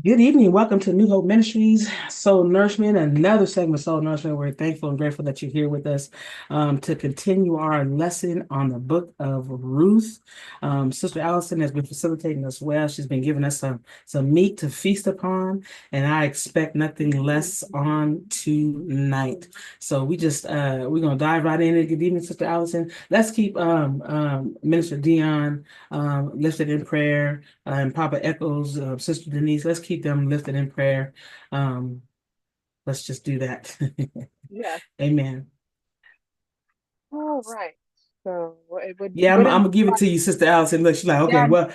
Good evening. Welcome to New Hope Ministries, Soul Nourishment, another segment of Soul Nourishment. We're thankful and grateful that you're here with us to continue our lesson on the book of Ruth. Sister Allison has been facilitating us well. She's been giving us some meat to feast upon, and I expect nothing less on tonight. So we're gonna dive right in. Good evening, Sister Allison. Let's keep Minister Dion lifted in prayer and Papa Echoes, Sister Denise. Let's keep them lifted in prayer. Um, let's just do that. Yes. Amen. All right. So it Yeah, I'm wouldn't gonna give it to you, Sister Allison. Look, she's like, okay, yeah, well,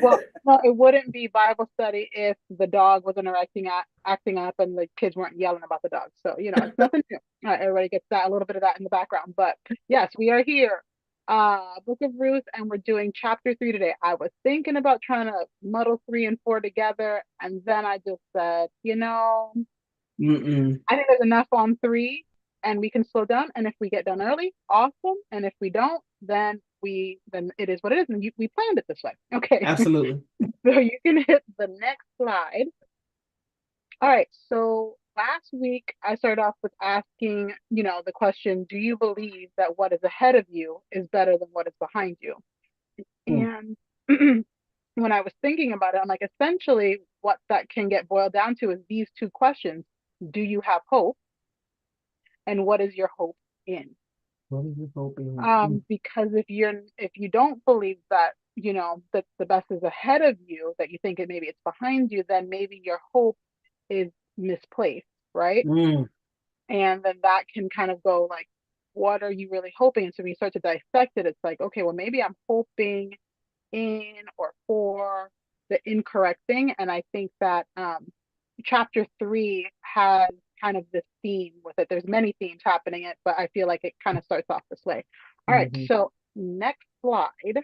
well, no, it wouldn't be Bible study if the dog wasn't acting up and the kids weren't yelling about the dog. So, it's nothing new. All right, everybody gets that a little bit of that in the background. But yes, we are here. Book of Ruth, and we're doing chapter 3 today. I was thinking about trying to muddle 3 and 4 together, and then I just said, mm-mm, I think there's enough on 3 and we can slow down. And if we get done early, awesome. And if we don't, then it is what it is. And we planned it this way. Okay. absolutely. So you can hit the next slide. All right. So last week I started off with asking, the question, do you believe that what is ahead of you is better than what is behind you? Mm, And when I was thinking about it, I'm like, essentially what that can get boiled down to is these two questions. Do you have hope? And what is your hope in? what are you hoping? Because if you don't believe that that the best is ahead of you, that you think it maybe it's behind you, then maybe your hope is misplaced, right? Mm, And then that can kind of go like, what are you really hoping? And so when you start to dissect it, it's like, okay, well maybe I'm hoping in or for the incorrect thing. And I think that chapter 3 has kind of this theme with it. There's many themes happening in it, but I feel like it kind of starts off this way. All right, mhm. so next slide.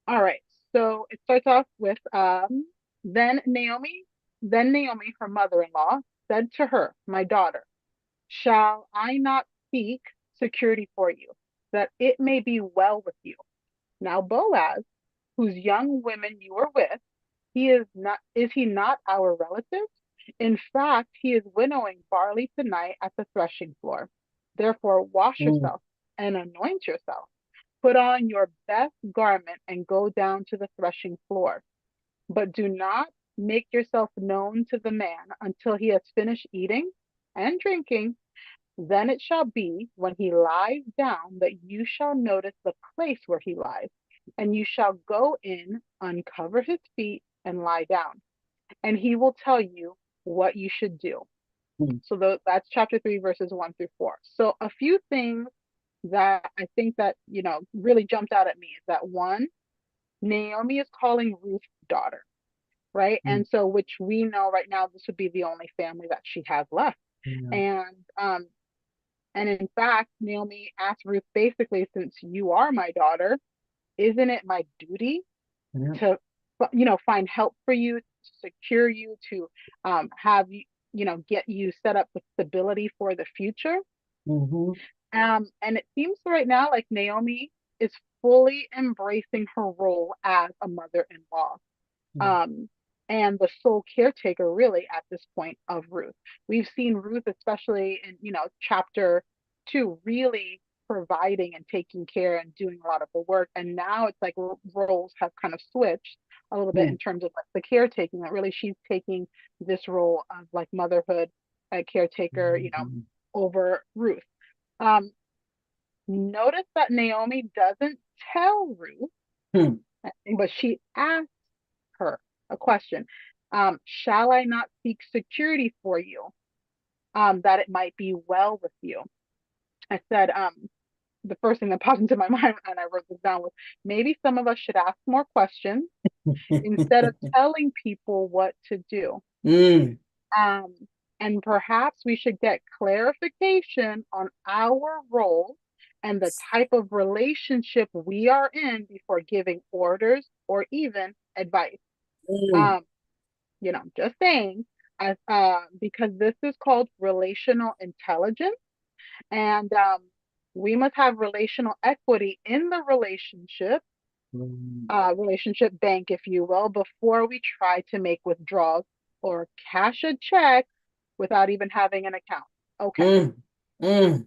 All right, so it starts off with then Naomi, then Naomi, her mother-in-law, said to her, my daughter, shall I not seek security for you, that it may be well with you? Now Boaz, whose young women you are with, is he not our relative? In fact, he is winnowing barley tonight at the threshing floor. Therefore, wash Mm, yourself and anoint yourself. Put on your best garment and go down to the threshing floor. But do not make yourself known to the man until he has finished eating and drinking. Then it shall be, when he lies down, that you shall notice the place where he lies, and you shall go in, uncover his feet, and lie down, and he will tell you what you should do. mm, So that's chapter 3, verses 1 through 4. So a few things that I think that, really jumped out at me is that one, Naomi is calling Ruth daughter, right? mm, And so, which we know right now, this would be the only family that she has left. yeah, And and in fact, Naomi asked Ruth basically, since you are my daughter, isn't it my duty yeah, to, find help for you, to secure you, to have you, get you set up with stability for the future? mhm, And it seems right now like Naomi is fully embracing her role as a mother-in-law. mm, Um, and the sole caretaker really at this point of Ruth. We've seen Ruth, especially in, chapter 2, really providing and taking care and doing a lot of the work. And now it's like roles have kind of switched a little bit mm, in terms of like the caretaking, that really she's taking this role of like motherhood, caretaker, mhm, over Ruth. Um, Notice that Naomi doesn't tell Ruth, mm, but she asks her a question. Shall I not seek security for you, that it might be well with you? I said, the first thing that popped into my mind, and I wrote this down, was maybe some of us should ask more questions instead of telling people what to do. mm, Um, and perhaps we should get clarification on our role and the type of relationship we are in before giving orders or even advice. mm, Um, just saying. as because this is called relational intelligence, and we must have relational equity in the Mm. relationship bank, if you will, before we try to make withdrawals or cash a check without even having an account. Okay. Mm.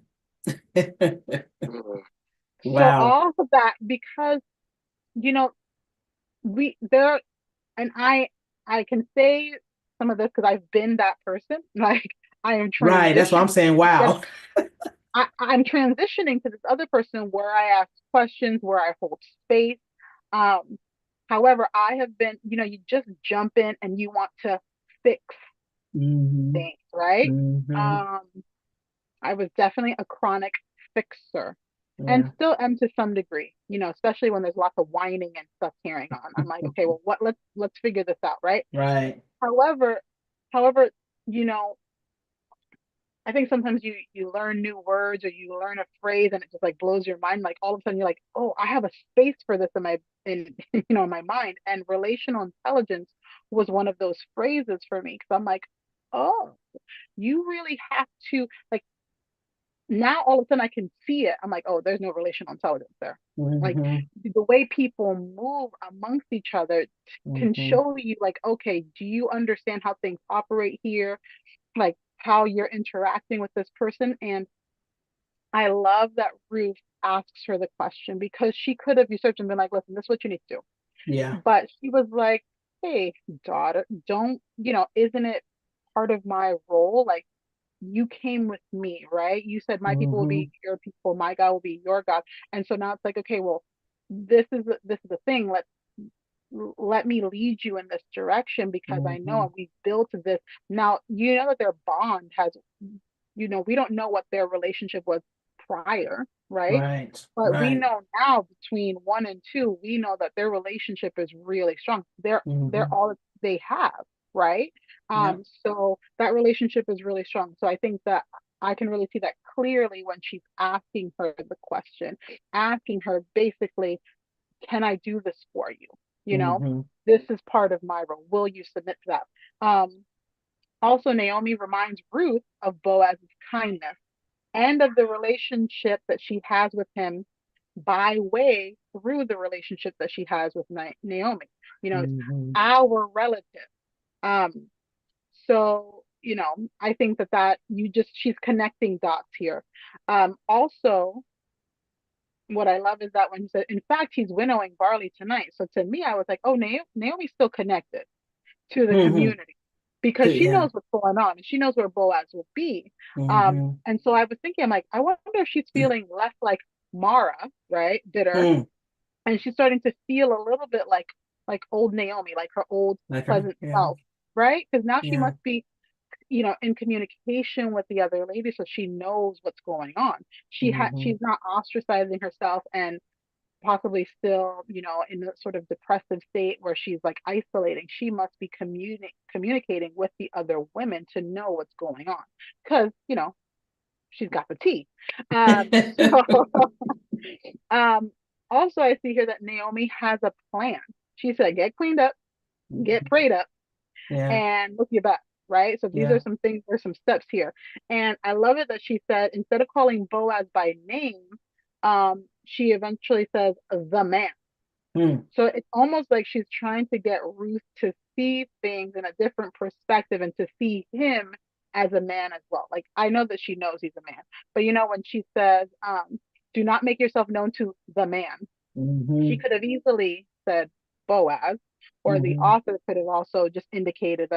Mm. So Wow. all of that because you know we there and I can say some of this because I've been that person. Like I am Right. That's what I'm transitioning saying. to this. Wow. I'm transitioning to this other person where I ask questions, where I hold space. Um, However, I have been, you just jump in and you want to fix Hmm. things, right? Hmm. Um, I was definitely a chronic fixer and Yeah. still am to some degree, especially when there's lots of whining and stuff carrying on. I'm like, okay, well, let's figure this out, right? Right. However, however, you know, I think sometimes you learn new words or you learn a phrase and it just like blows your mind. Like all of a sudden you're like, oh, I have a space for this in my in in my mind. And relational intelligence was one of those phrases for me because I'm like, oh, you really have to like now all of a sudden I can see it. I'm like, oh, there's no relational intelligence there. Like Hmm. the way people move amongst each other can Hmm. show you like, okay, do you understand how things operate here? Like how you're interacting with this person. And I love that Ruth asks her the question because she could have usurped and been like, listen, this is what you need to do. Yeah. But she was like, hey, daughter, don't, isn't it part of my role? Like, you came with me, right? You said my people will Hmm. be your people, my God will be your God. And so now it's like, okay, well, this is the thing. Let me lead you in this direction because I know Hmm. and we've built this. Now, you know that their bond has, we don't know what their relationship was prior, right? Right. But we Right. know now between one and two, we know that their relationship is really strong. They're Hmm. all they have, right? Yep. So that relationship is really strong. So I think that I can really see that clearly when she's asking her the question, asking her basically, can I do this for you? You know, Hmm. this is part of my role. Will you submit to that? Also, Naomi reminds Ruth of Boaz's kindness and of the relationship that she has with him by way through the relationship that she has with Naomi. It's Hmm. our relative. Um, so, I think that she's connecting dots here. Also, what I love is that when he said, in fact, he's winnowing barley tonight. So to me, I was like, oh, Naomi's still connected to the Hmm. community because she Yeah. knows what's going on and she knows where Boaz will be. Hmm. And so I was thinking, I'm like, I wonder if she's feeling less like Mara, right? Bitter. Mm. And she's starting to feel a little bit like old Naomi, like her old Like her. pleasant Yeah. self, right? Because now she Yeah. must be, in communication with the other lady, so she knows what's going on. Hmm. She's not ostracizing herself and possibly still, in a sort of depressive state where she's like isolating. She must be communicating with the other women to know what's going on because, she's got the tea. So, um, also, I see here that Naomi has a plan. She said, get cleaned up, get prayed up, Yeah. and look your best, right? So these Yeah. are some things, there's some steps here. And I love it that she said, instead of calling Boaz by name, she eventually says the man. Mm. So it's almost like she's trying to get Ruth to see things in a different perspective and to see him as a man as well. Like I know that she knows he's a man, but when she says, do not make yourself known to the man, she Hmm. could have easily said Boaz, or the Hmm. author could have also just indicated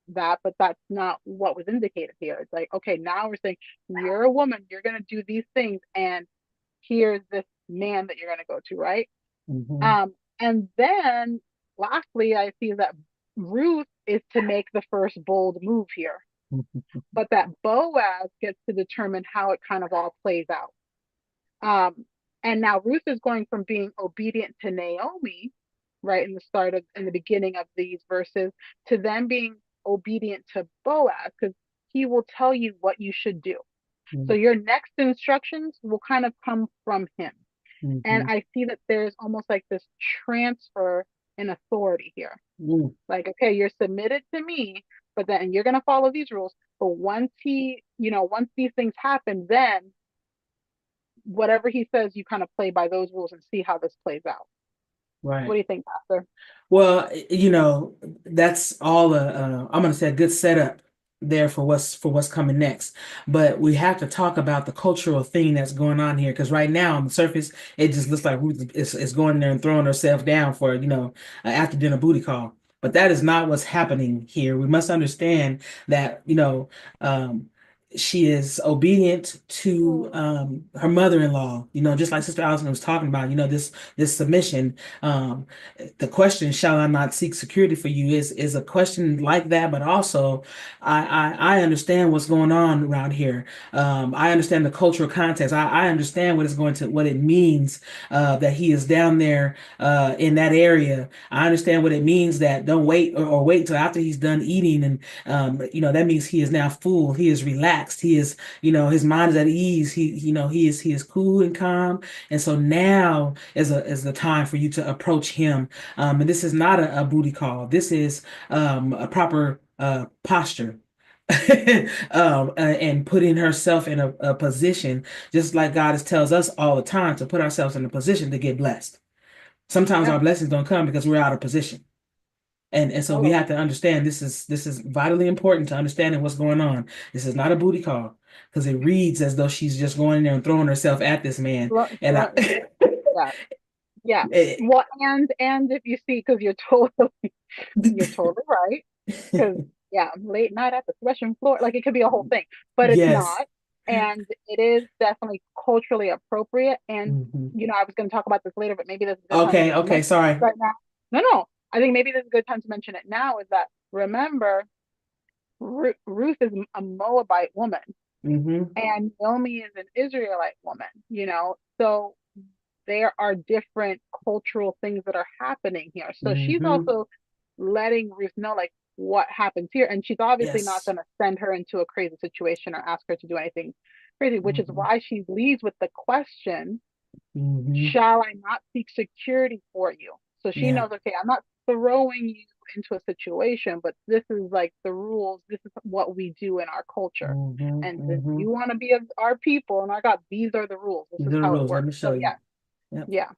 that, but that's not what was indicated here. It's like, okay, now we're saying you're a woman, you're gonna do these things, and here's this man that you're gonna go to, right? Hmm. And then lastly, I see that Ruth is to make the first bold move here, but that Boaz gets to determine how it kind of all plays out. Um, and now Ruth is going from being obedient to Naomi, right, in the beginning of these verses, to then being obedient to Boaz, because he will tell you what you should do. So your next instructions will kind of come from him. And Hmm. I see that there's almost like this transfer in authority here. Hmm. Like, okay, you're submitted to me, but then and you're going to follow these rules. But once these things happen, then whatever he says, you kind of play by those rules and see how this plays out. What Right. do you think, Pastor? Well, that's all I'm gonna say a good setup there for what's coming next. But we have to talk about the cultural thing that's going on here because right now on the surface it just looks like Ruth is going there and throwing herself down for, an after dinner booty call. But that is not what's happening here. We must understand that, she is obedient to her mother-in-law, just like Sister Allison was talking about, this submission. The question, shall I not seek security for you, is a question like that, but also I understand what's going on around here. I understand the cultural context. I understand what it means that he is down there in that area. I understand what it means that don't wait or wait until after he's done eating, and that means he is now full. He is relaxed. He is, his mind is at ease. He is cool and calm, and so now is the time for you to approach him. And this is not a booty call. This is a proper posture. And putting herself in a position, just like God tells us all the time, to put ourselves in a position to get blessed. Sometimes Yeah, our blessings don't come because we're out of position. And so we all of have to understand this is vitally important to understanding what's going on. This is not a booty call because it reads as though she's just going in there and throwing herself at this man. And I, yeah, yeah. eh, Well, and if you see, because you're totally right. Because yeah, late night at the threshing floor, like it could be a whole thing, but it's yes. not. And it is definitely culturally appropriate. And Hmm. I was going to talk about this later, but maybe this is a good time to Okay, just okay, mention sorry. it right now. No, no, I think maybe this is a good time to mention it now. Is that remember Ruth is a Moabite woman, Hmm. and Naomi is an Israelite woman. So there are different cultural things that are happening here. So she's Hmm. also letting Ruth know like what happens here. And she's obviously not Yes. going to send her into a crazy situation or ask her to do anything crazy, which is Hmm. why she leads with the question, Hmm. shall I not seek security for you? So she Yeah. knows, okay, I'm not throwing you into a situation, but this is like the rules. This is what we do in our culture. Hmm. And since Hmm. you want to be our people and our God, these are the rules. This These is are the how it rules. Let works. me So show you. yeah, Yep. yeah.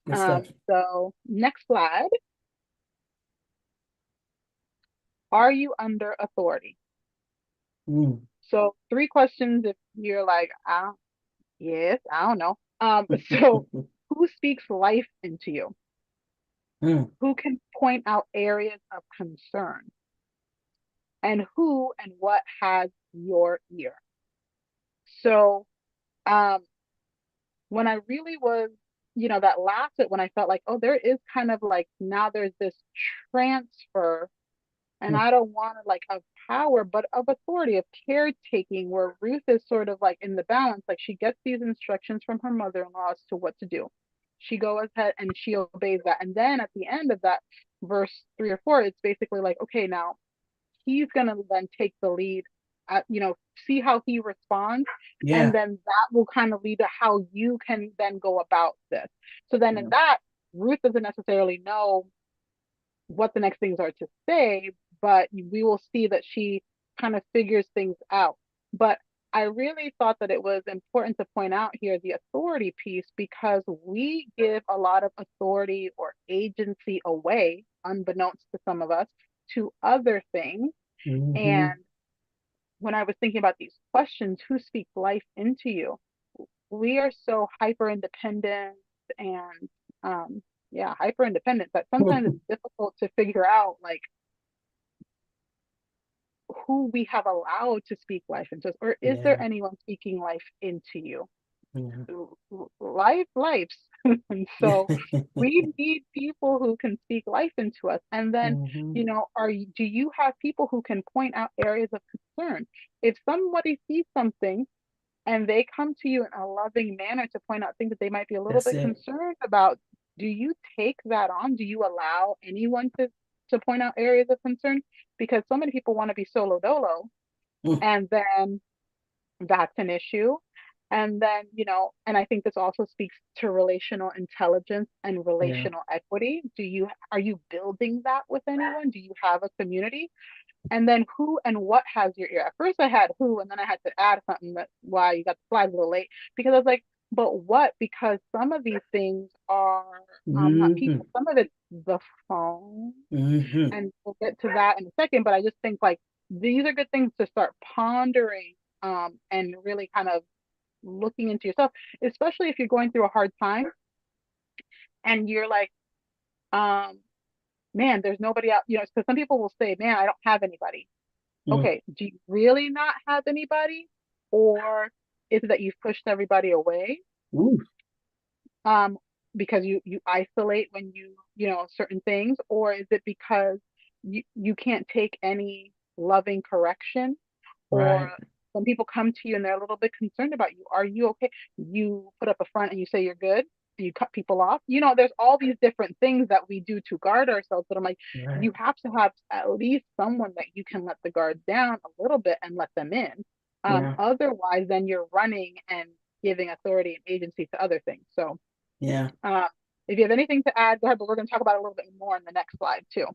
Good stuff. So next slide. Are you under authority? Mm. So three questions if you're like, yes, I don't know. So who speaks life into you? Mm. Who can point out areas of concern? And who and what has your ear? So um when I really was, that last bit when I felt like, oh, there is kind of like now there's this transfer. And Mm. I don't want to like of power, but of authority, of caretaking, where Ruth is sort of like in the balance. Like she gets these instructions from her mother-in-law as to what to do. She goes ahead and she obeys that. And then at the end of that, verse 3 or 4, it's basically like, okay, now he's gonna then take the lead, see how he responds, and Yeah. then that will kind of lead to how you can then go about this. So then in Yeah. that, Ruth doesn't necessarily know what the next things are to say, but we will see that she kind of figures things out. But I really thought that it was important to point out here the authority piece because we give a lot of authority or agency away, unbeknownst to some of us, to other things. And Hmm. when I was thinking about these questions, who speaks life into you? We are so hyper independent and yeah, hyper independent that sometimes it's difficult to figure out like who we have allowed to speak life into us, or is there Yeah. anyone speaking life into you? Yeah. Lives. And so we need people who can speak life into us. And then, Hmm. do you have people who can point out areas of concern? If somebody sees something and they come to you in a loving manner to point out things that they might be a little That's bit it. concerned about, do you take that on? Do you allow anyone to point out areas of concern? Because so many people want to be solo dolo, Mm. and then that's an issue. And then, and I think this also speaks to relational intelligence and Yeah. relational equity. Are you building that with anyone? Do you have a community? And then who and what has your ear? At first I had who, and then I had to add something that why you got the slides a little late because I was like, but what? Because some of these things are not Hmm. people, some of it's the phone. Hmm. And we'll get to that in a second, but I just think like these are good things to start pondering and really kind of looking into yourself, especially if you're going through a hard time and you're like, um, man, there's nobody else, because some people will say, man, I don't have anybody. Mm. Okay, do you really not have anybody? Or is it that you've pushed everybody away? Ooh, Um, because you isolate when certain things, or is it because you can't take any loving correction? Or right. when people come to you and they're a little bit concerned about you, are you okay? You put up a front and you say you're good. Do you cut people off? There's all these different things that we do to guard ourselves. But I'm like, Right. you have to have at least someone that you can let the guard down a little bit and let them in. Yeah. Otherwise, then you're running and giving authority and agency to other things. So, Yeah. uh, if you have anything to add, go ahead. But we're going to talk about it a little bit more in the next slide too.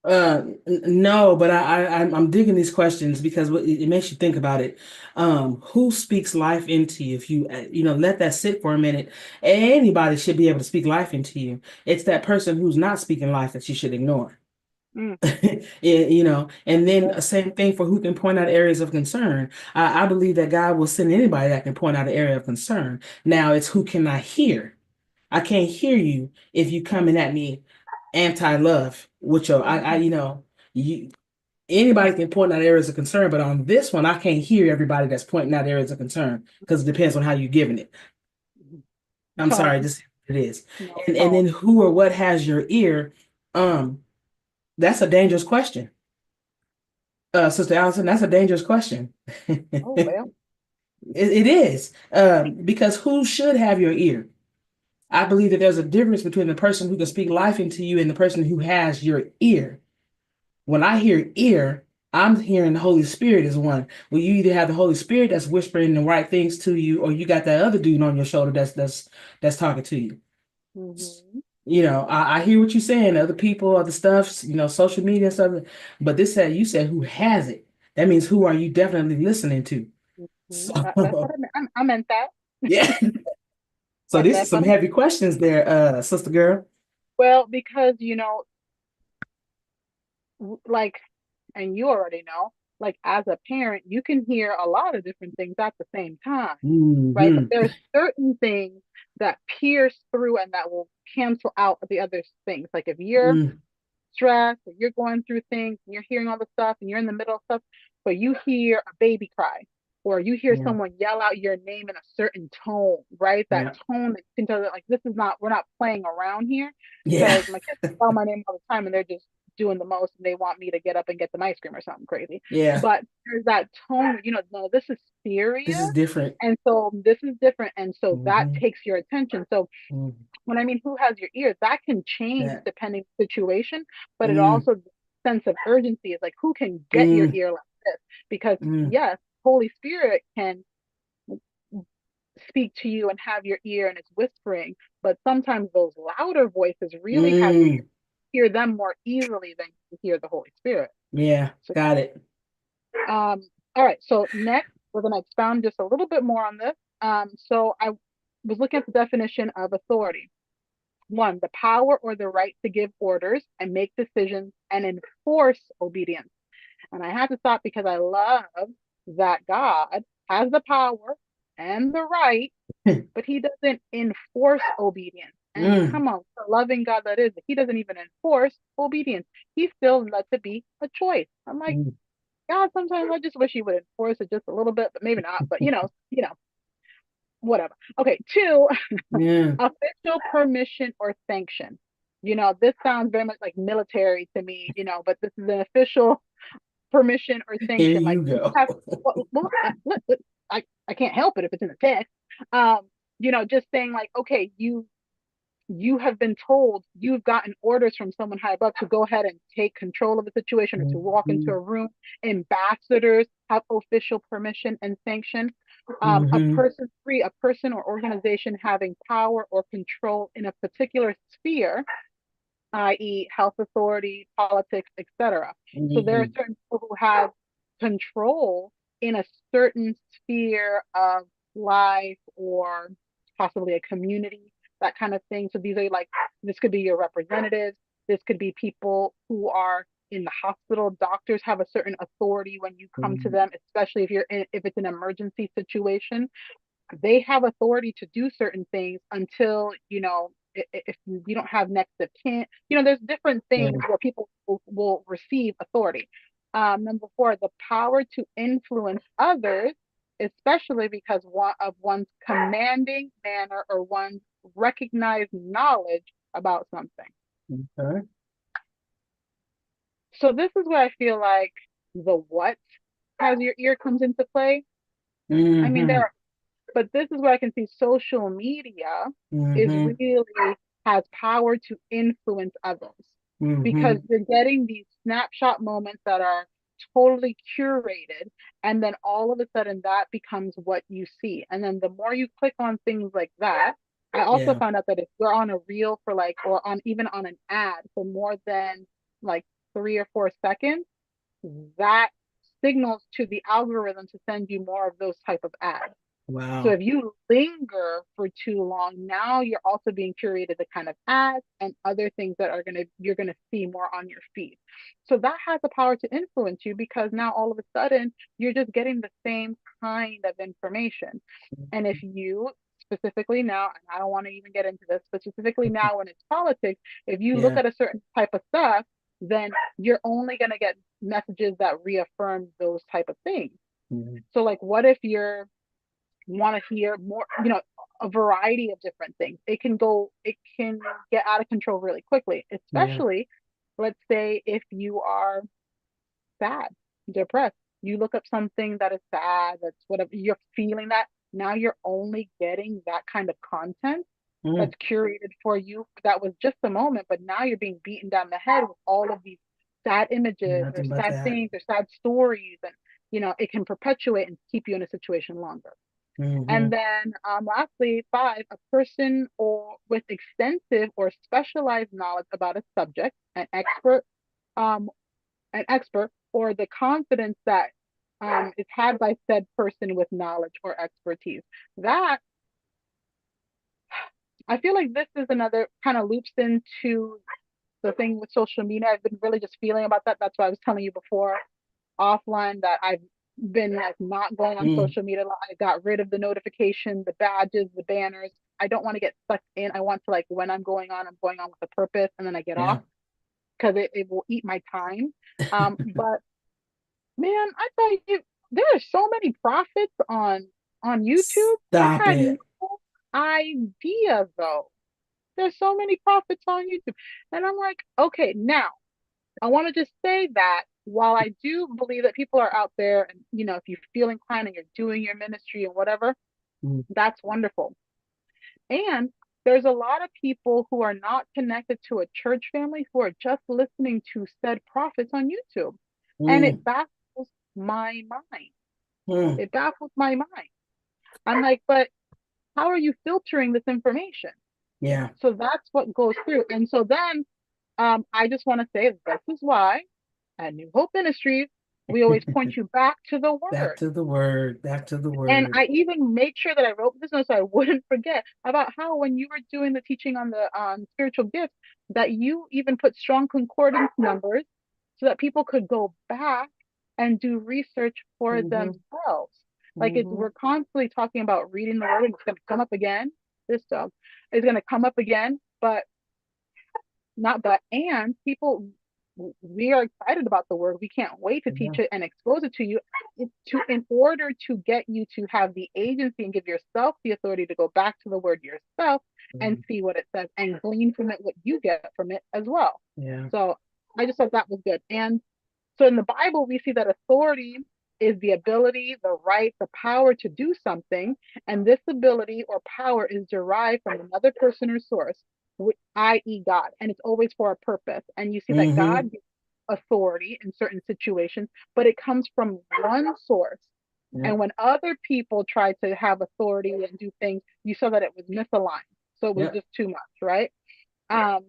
No, but I'm digging these questions because it makes you think about it. Who speaks life into you? If you, let that sit for a minute, anybody should be able to speak life into you. It's that person who's not speaking life that you should ignore. Mm, And that's then good. the same thing for who can point out areas of concern. I believe that God will send anybody that can point out an area of concern. Now it's who can I hear? I can't hear you if you coming at me anti-love, which Mhm. you anybody can point out areas of concern, but on this one, I can't hear everybody that's pointing out areas of concern because it depends on how you're giving it. I'm sorry, Tone, just it is. no And tone. then who or what has your ear? Um, that's a dangerous question. Sister Allison, that's a dangerous question. Oh well. It is. Because who should have your ear? I believe that there's a difference between the person who can speak life into you and the person who has your ear. When I hear ear, I'm hearing the Holy Spirit is one. Well, you either have the Holy Spirit that's whispering the right things to you, or you got that other dude on your shoulder that's talking to you. Hmm. I hear what you're saying, other people, other stuff, social media and stuff. But this said, you said who has it. That means who are you definitely listening to? That's what So I meant that. yeah. So this is That's some what I heavy questions there, sister girl. well, because like, and you already know, like as a parent, you can hear a lot of different things at the same time, right? But Hmm. there's certain things that pierce through and that will cancel out the other things. Like if you're Mm, stressed or you're going through things and you're hearing all the stuff and you're in the middle of stuff, but you hear a baby cry or you hear yeah. someone yell out your name in a certain tone, right? That Yeah. tone that you can tell that like this is not we're not playing around here Yeah. because my kids call my name all the time and they're just doing the most and they want me to get up and get them ice cream or something crazy. Yeah. But there's that tone, no, this is serious. This is different. And so this is different. And so that Hmm. takes your attention. So Hmm. when I mean who has your ear, that can change That. depending on the situation, but it Mm, also sense of urgency is like who can get your mm, ear like this? Because mm, yes, Holy Spirit can speak to you and have your ear and it's whispering, but sometimes those louder voices really have your ear, mm. hear them more easily than you hear the Holy Spirit. Yeah, So got it. um all right, so next we're going to expound just a little bit more on this. So I was looking at the definition of authority. One, the power or the right to give orders and make decisions and enforce obedience. And I had to stop because I love that God has the power and the right, but he doesn't enforce obedience. And Mm, come on, the loving God that is, he doesn't even enforce obedience. He still lets it be a choice. I'm like, mm. God, sometimes I just wish he would enforce it just a little bit, but maybe not. But whatever. Okay, two, Yeah, official permission or sanction. This sounds very much like military to me, but this is an official permission or here sanction. Like you you go. have, well, I can't help it if it's in the text. Um, just saying like, okay, you have been told you've gotten orders from someone high above to go ahead and take control of the situation or to walk into Mhm. a room. Ambassadors have official permission and sanction. A Mm-hmm. person three, a person or organization having power or control in a particular sphere, i.e., health authority, politics, etc. So there are Mm-hmm. certain people who have control in a certain sphere of life or possibly a community, that kind of thing. So these are like, this could be your representatives, this could be people who are in the hospital. Doctors have a certain authority when you come to them, especially if it's an emergency situation. They have authority to do certain things until, if you don't have next of kin, there's different Yeah. things where people will receive authority. Number four, the power to influence others, especially because of one's commanding manner or one's recognized knowledge about something. Okay. So this is where I feel like the what has your ear comes into play. I mean, Mm-hmm. but this is where I can see social media is Mm-hmm. really has power to influence others, because Mm-hmm. you're getting these snapshot moments that are totally curated, and then all of a sudden that becomes what you see. And then the more you click on things like that, I also Yeah. found out that if you're on a reel for like, or on even on an ad for more than like 3 or 4 seconds, that signals to the algorithm to send you more of those type of ads. So Wow. if you linger for too long, now you're also being curated the kind of ads and other things that you're gonna see more on your feed. So that has the power to influence you, because now all of a sudden you're just getting the same kind of information. And if you specifically now, and I don't want to even get into this, but specifically now when it's politics, if you look Yeah. at a certain type of stuff, then you're only gonna get messages that reaffirm those type of things. Mm-hmm. So like, what if you're want to hear more, a variety of different things? It can get out of control really quickly, Yeah. especially, let's say, if you are sad, depressed. You look up something that is sad, that's whatever, you're feeling that. Now you're only getting that kind of content Mm. that's curated for you. That was just a moment, but now you're being beaten down the head with all of these sad images or Nothing but sad that. things or sad stories. And, it can perpetuate and keep you in a situation longer. Mm-hmm. And then lastly, five, a person or with extensive or specialized knowledge about a subject, um, an expert, or the confidence that is had by said person with knowledge or expertise. That, I feel like this is another kind of loops into the thing with social media. I've been really just feeling about that. That's why I was telling you before offline that I've been like not going on Mm. social media. I got rid of the notification, the badges, the banners. I don't want to get sucked in. I want to, like, when I'm going on with a purpose, and then I get off Yeah. because it will eat my time. But man, I tell you, there are so many profits on YouTube. I Stop had it. no idea though. There's so many profits on YouTube. And I'm like, okay, now I want to just say that while I do believe that people are out there, and if you feel inclined and you're doing your ministry and whatever, Mm. that's wonderful. And there's a lot of people who are not connected to a church family who are just listening to said prophets on YouTube. And it Mm. baffles my mind. Mm. It baffles my mind. I'm like, but how are you filtering this information? Yeah. So that's what goes through. And so then I just want to say this is why at New Hope Ministries, we always point you back to the Back word. to the word. Back to the And word. I even made sure that I wrote this note so I wouldn't forget about how, when you were doing the teaching on the spiritual gifts, that you even put strong concordance numbers so that people could go back and do research for Mm-hmm. themselves. Like, Mm-hmm. we're constantly talking about reading the word, and it's going to come up again. This dog is going to come up again, but not but and people, we are excited about the word. We can't wait to Yeah. teach it and expose it to you, in order to get you to have the agency and give yourself the authority to go back to the word yourself and Mm. see what it says and glean from it what you get from it as well. Yeah. So I just thought that was good. And so in the Bible, we see that authority is the ability, the right, the power to do something. And this ability or power is derived from another person or source, i.e., God. And it's always for a purpose. And you see that Mm-hmm. God gives authority in certain situations, but it comes from one source Yep. And when other people tried to have authority and do things, you saw that it was misaligned. So it was Yep. just too much, right? Um,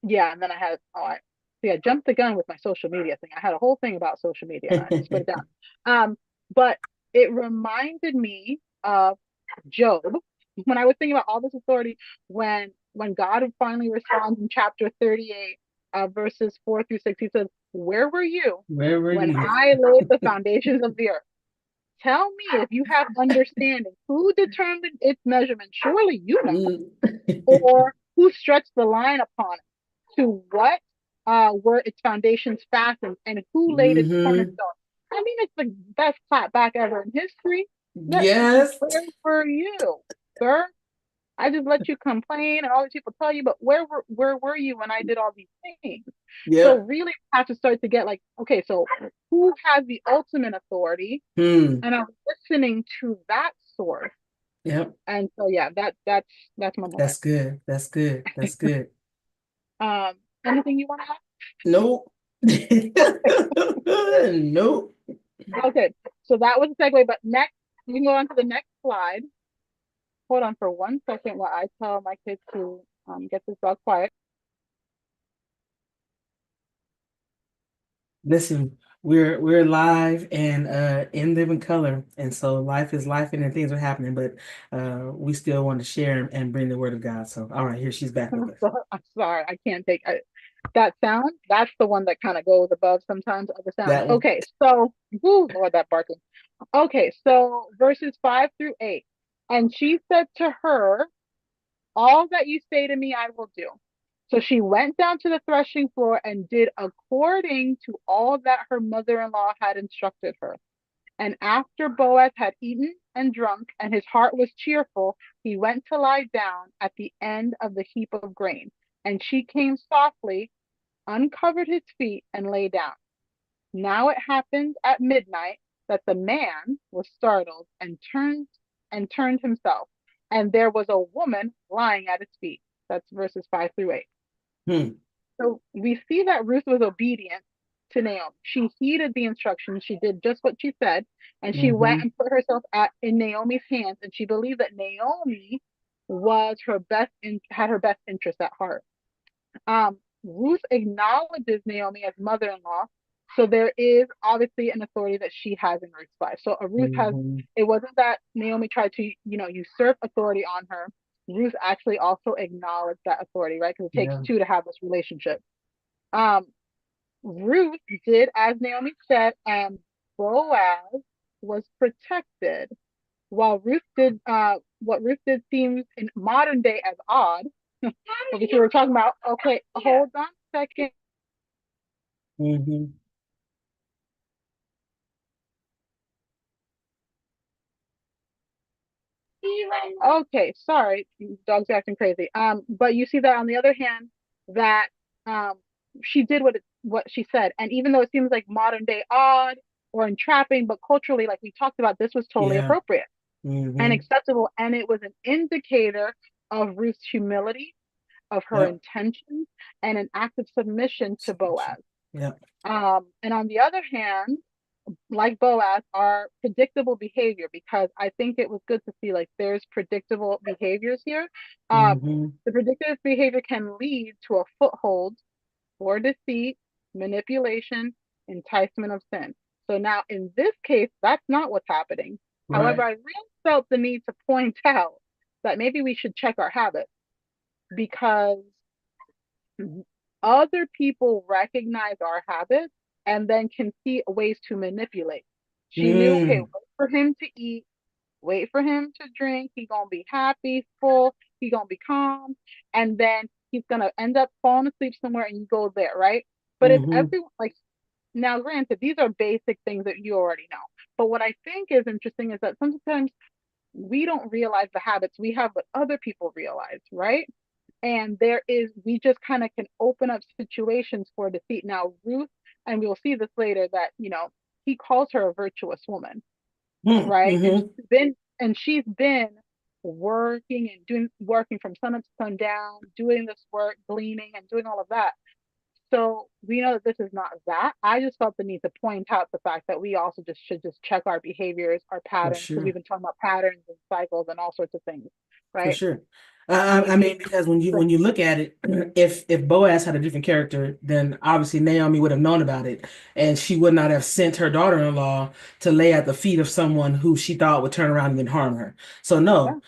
yeah, and then I had see, I jumped the gun with my social media thing. I had a whole thing about social media and I just put it down. But it reminded me of Job when I was thinking about all this authority when God finally responds in chapter 38, verses 4 through 6, he says, "Where were you Where were when you? I laid the foundations of the earth? Tell me if you have understanding. Who determined its measurement? Surely you know. Mm. Or who stretched the line upon it? To what were its foundations fastened, and who laid its Hmm. cornerstone?" I mean, it's the best clapback ever in history. That, Yes. where were you, sir? I just let you complain and all these people tell you, but where were you when I did all these things? So Yep. really have to start to get like, okay, so who has the ultimate authority? Hmm. And I'm listening to that source. Yep. And so yeah, that's my moment. That's good. That's good. That's good. Um, anything you want to Nope. Nope. add? Okay, so that was a segue, but next you can go on to the next slide. Hold on for 1 second while I tell my kids to get this dog quiet. Listen, we're live and in living color, and so life is life and things are happening, but we still want to share and bring the word of God. So, all right, here she's back with us. I'm sorry, I can't take that sound. That's the one that kind of goes above sometimes other sounds. That one. Okay, so whoo, Lord, that barking. Okay, so verses 5 through 8. And she said to her, "All that you say to me, I will do." So she went down to the threshing floor and did according to all that her mother in law had instructed her. And after Boaz had eaten and drunk, and his heart was cheerful, he went to lie down at the end of the heap of grain. And she came softly, uncovered his feet, and lay down. Now it happened at midnight that the man was startled and turned himself, and there was a woman lying at his feet. That's verses 5 through 8. Hmm. So we see that Ruth was obedient to Naomi. She heeded the instructions. She did just what she said, and she went Hmm. and put herself in Naomi's hands. And she believed that Naomi was her had her best interest at heart. Ruth acknowledges Naomi as mother-in-law, so there is obviously an authority that she has in Ruth's life. So Ruth has. Hmm. It wasn't that Naomi tried to, usurp authority on her. Ruth actually also acknowledged that authority, right? Because it takes Yeah. two to have this relationship. Um, Ruth did as Naomi said, and Boaz was protected. While Ruth did what Ruth did seems in modern day as odd, which we were talking about. Okay, hold on a second. Hmm. Okay, sorry, dog's acting crazy. But you see that on the other hand, that um, she did what she said, and even though it seems like modern day odd or entrapping, but culturally, like we talked about, this was totally Yeah. appropriate and Hmm. acceptable, and it was an indicator of Ruth's humility, of her Yep. intentions, and an act of submission to Boaz. Yep. And on the other hand, like Boaz, are predictable behavior, because I think it was good to see like there's predictable behaviors here. Um, Hmm. the predictive behavior can lead to a foothold for deceit, manipulation, enticement of sin. So now in this case, that's not what's happening. However, Right. I really felt the need to point out that maybe we should check our habits, because other people recognize our habits and then can see ways to manipulate. She knew, okay, Mm. wait for him to eat, wait for him to drink. He gonna be happy, full. He gonna be calm, and then he's gonna end up falling asleep somewhere, and you go there, right? But if Hmm. everyone like now, granted, these are basic things that you already know. But what I think is interesting is that sometimes we don't realize the habits we have, but other people realize, right? And we just kind of can open up situations for deceit. Now, Ruth, and we'll see this later, that, he calls her a virtuous woman, right? And Hmm. she's been working from sun up to sundown, doing this work, gleaning and doing all of that. So we know that this is not that. I just felt the need to point out the fact that we also just should just check our behaviors, our For patterns, because we've sure. been talking about patterns and cycles and all sorts of things, For right? sure. I I mean, mean, because when you look at it, if Boaz had a different character, then obviously Naomi would have known about it, and she would not have sent her daughter-in-law to lay at the feet of someone who she thought would turn around and then harm her. So yeah, no,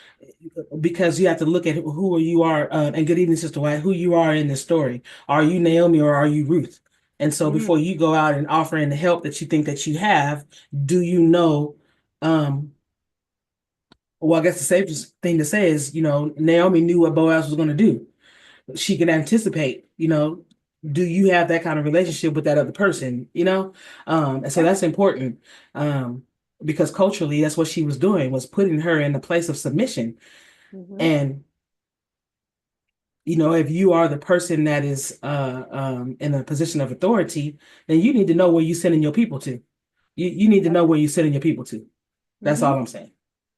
because you have to look at who you are. And good evening, Sister White. Who you are in this story? Are you Naomi or are you Ruth? And so mm, before you go out and offer in the help that you think that you have, do you know? Um, well, I guess the safest thing to say is, Naomi knew what Boaz was going to do. She can anticipate, do you have that kind of relationship with that other person, And so yeah, that's important, because culturally, that's what she was doing, was putting her in a place of submission. hmm And, if you are the person that is in a position of authority, then you need to know where you're sending your people to. You need to yeah. know where you're sending your people to. That's hmm all I'm saying.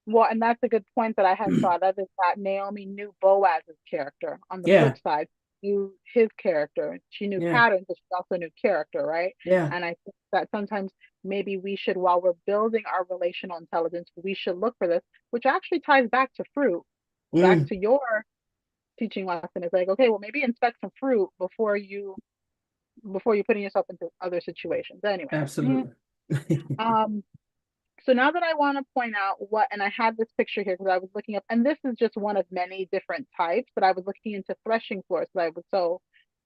Well, and that's a good point that I had thought of, is that Naomi knew Boaz's character. On the flip Yeah, side, knew his character. She knew yeah, patterns, but she also knew character, right? yeah. And I think that sometimes maybe we should, while we're building our relational intelligence, we should look for this, which actually ties back to fruit, back Mm, to your teaching lesson. It's like, okay, well, maybe inspect some fruit before you putting yourself into other situations. Anyway, absolutely. um, so now that I want to point out what, and I had this picture here because I was looking up, and this is just one of many different types, but I was looking into threshing floors, but I was so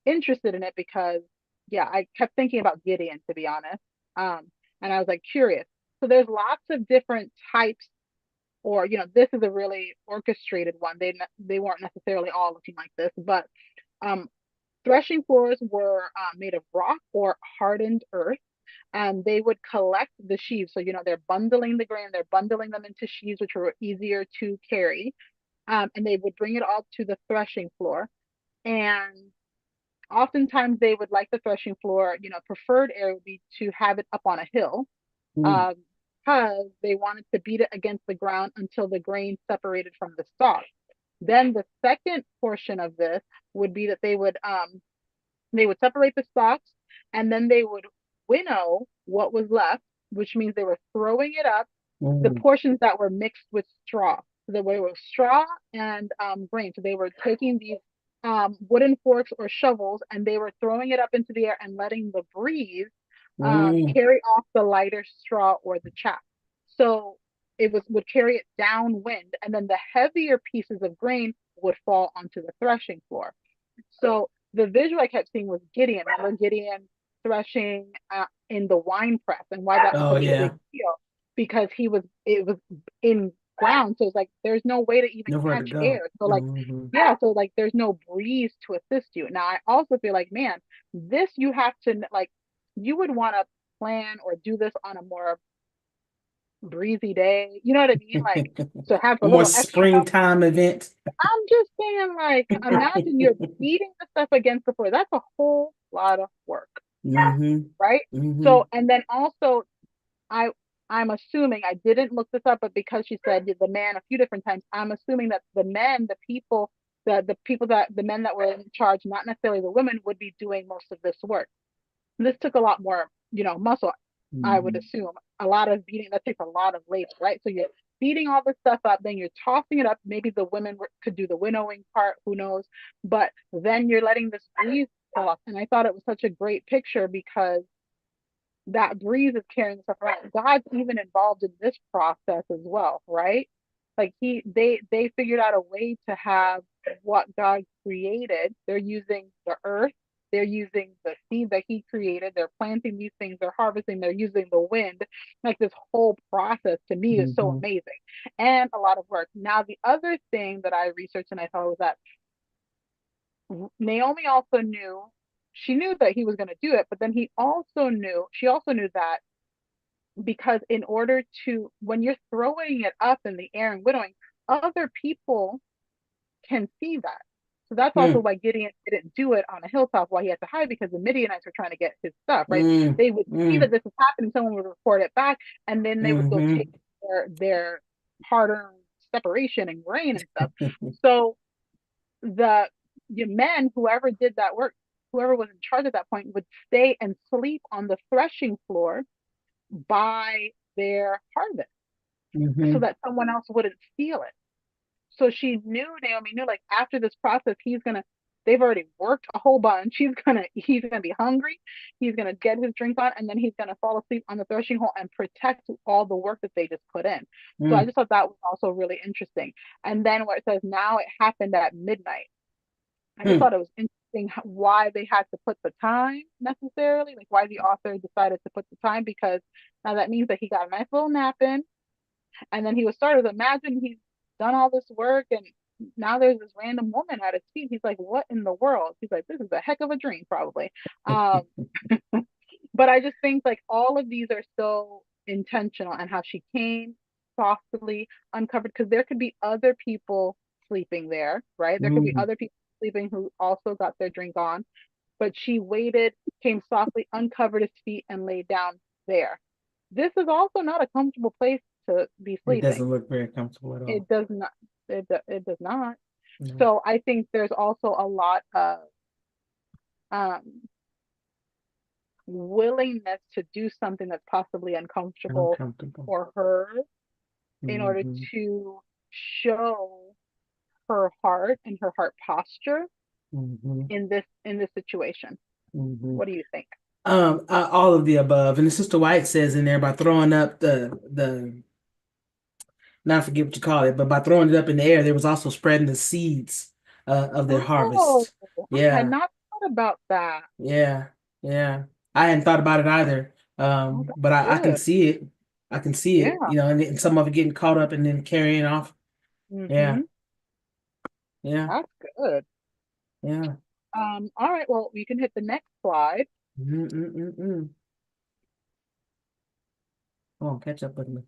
interested in it because, yeah, I kept thinking about Gideon, to be honest. Um, and I was like curious. So there's lots of different types, or this is a really orchestrated one. They weren't necessarily all looking like this, but um, threshing floors were made of rock or hardened earth, and they would collect the sheaves. So, they're bundling the grain, they're bundling them into sheaves, which were easier to carry. And they would bring it all to the threshing floor. And oftentimes they would, like the threshing floor, preferred area would be to have it up on a hill, Mm, um, because they wanted to beat it against the ground until the grain separated from the stalk. Then the second portion of this would be that they would separate the stalks, and then they would winnow what was left, which means they were throwing it up, the mm, portions that were mixed with straw. So there were straw and grain. So they were taking these wooden forks or shovels, and they were throwing it up into the air and letting the breeze mm, carry off the lighter straw or the chaff. So would carry it downwind, and then the heavier pieces of grain would fall onto the threshing floor. So the visual I kept seeing was Gideon. Remember Gideon threshing in the wine press, and why that was oh such a big yeah. deal, because it was in ground, so it's like there's no way to even Nowhere to catch go. air. So like, Hmm. yeah, so like there's no breeze to assist you. Now I also feel like, man, this you have to like, you would want to plan or do this on a more breezy day. You know what I mean? Like, to have A a more little extra help. springtime event. I'm just saying, like, imagine you're beating the stuff against the floor. That's a whole lot of work, Hmm. right? Hmm. So, and then also, I I'm assuming, I didn't look this up, but because she said the man a few different times, I'm assuming that the men, the men that were in charge, not necessarily the women, would be doing most of this work. This took a lot more, muscle, I would Hmm. assume. A lot of beating, that takes a lot of labor, right? So you're beating all this stuff up, then you're tossing it up. Maybe the women could do the winnowing part, who knows? But then you're letting this breeze off. And I thought it was such a great picture because that breeze is carrying stuff around. God's even involved in this process as well, right? Like they figured out a way to have what God created. They're using the earth, they're using the seed that He created, they're planting these things, they're harvesting, they're using the wind. Like, this whole process to me is so Hmm. amazing and a lot of work. Now, the other thing that I researched and I thought was that Naomi also knew, she knew that he was going to do it, but then she also knew that, because in order to, when you're throwing it up in the air and winnowing, other people can see that. So that's also Hmm. why Gideon didn't do it on a hilltop, why he had to hide, because the Midianites were trying to get his stuff, right? Hmm. They would see Hmm. that this is happening, someone would report it back, and then they would go take Hmm. their hard-earned separation and grain and stuff. So the men, whoever did that work, whoever was in charge at that point would stay and sleep on the threshing floor by their harvest so Hmm. that someone else wouldn't steal it. So Naomi knew like after this process, they've already worked a whole bunch. He's gonna be hungry. He's gonna get his drink on, and then he's gonna fall asleep on the threshing hole and protect all the work that they just put in. So I Mm. just thought that was also really interesting. And then where it says now it happened at midnight. I just Mm. thought it was interesting why they had to put the time necessarily, like why the author decided to put the time, because now that means that he got a nice little nap in, and then he was started. Imagine he's done all this work and now there's this random woman at his feet. He's like, what in the world? He's like, this is a heck of a dream, probably. Um, but I just think like all of these are so intentional and how she came softly, uncovered, because there could be other people sleeping there, right? There could be Mhm. other people sleeping who also got their drink on, but she waited, came softly, uncovered his feet, and laid down there. This is also not a comfortable place to be It sleeping. doesn't look very comfortable at all. It does not. It does not. No. So I think there's also a lot of um, willingness to do something that's possibly uncomfortable Uncomfortable. for her in order Hmm. to show her heart and her heart posture Hmm. in this situation. Hmm. What do you think? All of the above. And the Sister White says in there by throwing up the now I forget what you call it, but by throwing it up in the air, there was also spreading the seeds of their Oh, harvest. I had Yeah, not thought about that. yeah, yeah. I hadn't thought about it either. Oh, But that's I can good. see it. I can see it, Yeah. and some of it getting caught up and then carrying off. Yeah, Mm-hmm. yeah, That's good. yeah. All right, well, we can hit the next slide. Mm-mm-mm-mm. Come on, catch up with me.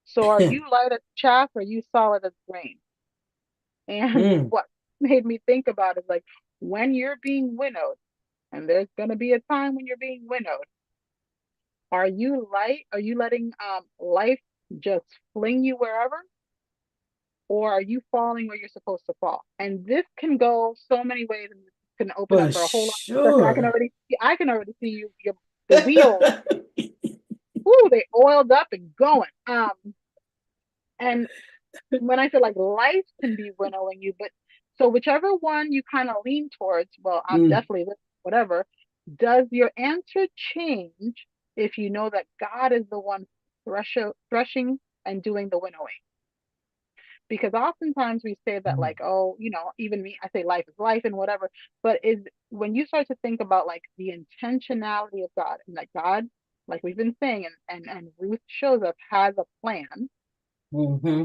So are you light as chaff or you solid as grain? And Mm. what made me think about is like when you're being winnowed, and there's gonna be a time when you're being winnowed, are you light? Are you letting life just fling you wherever? Or are you falling where you're supposed to fall? And this can go so many ways, and this can open up For for a whole lot of discussion. sure. I can already see the wheels. Ooh, they oiled up and going. And when I feel like life can be winnowing you, but so whichever one you kind of lean towards, well, I'm Mm. definitely this, whatever. Does your answer change if you know that God is the one threshing and doing the winnowing? Because oftentimes we say that Mm. like, oh, even me, I say life is life and whatever, but is when you start to think about like the intentionality of God and that God, like we've been saying, and Ruth shows us has a plan, Hmm.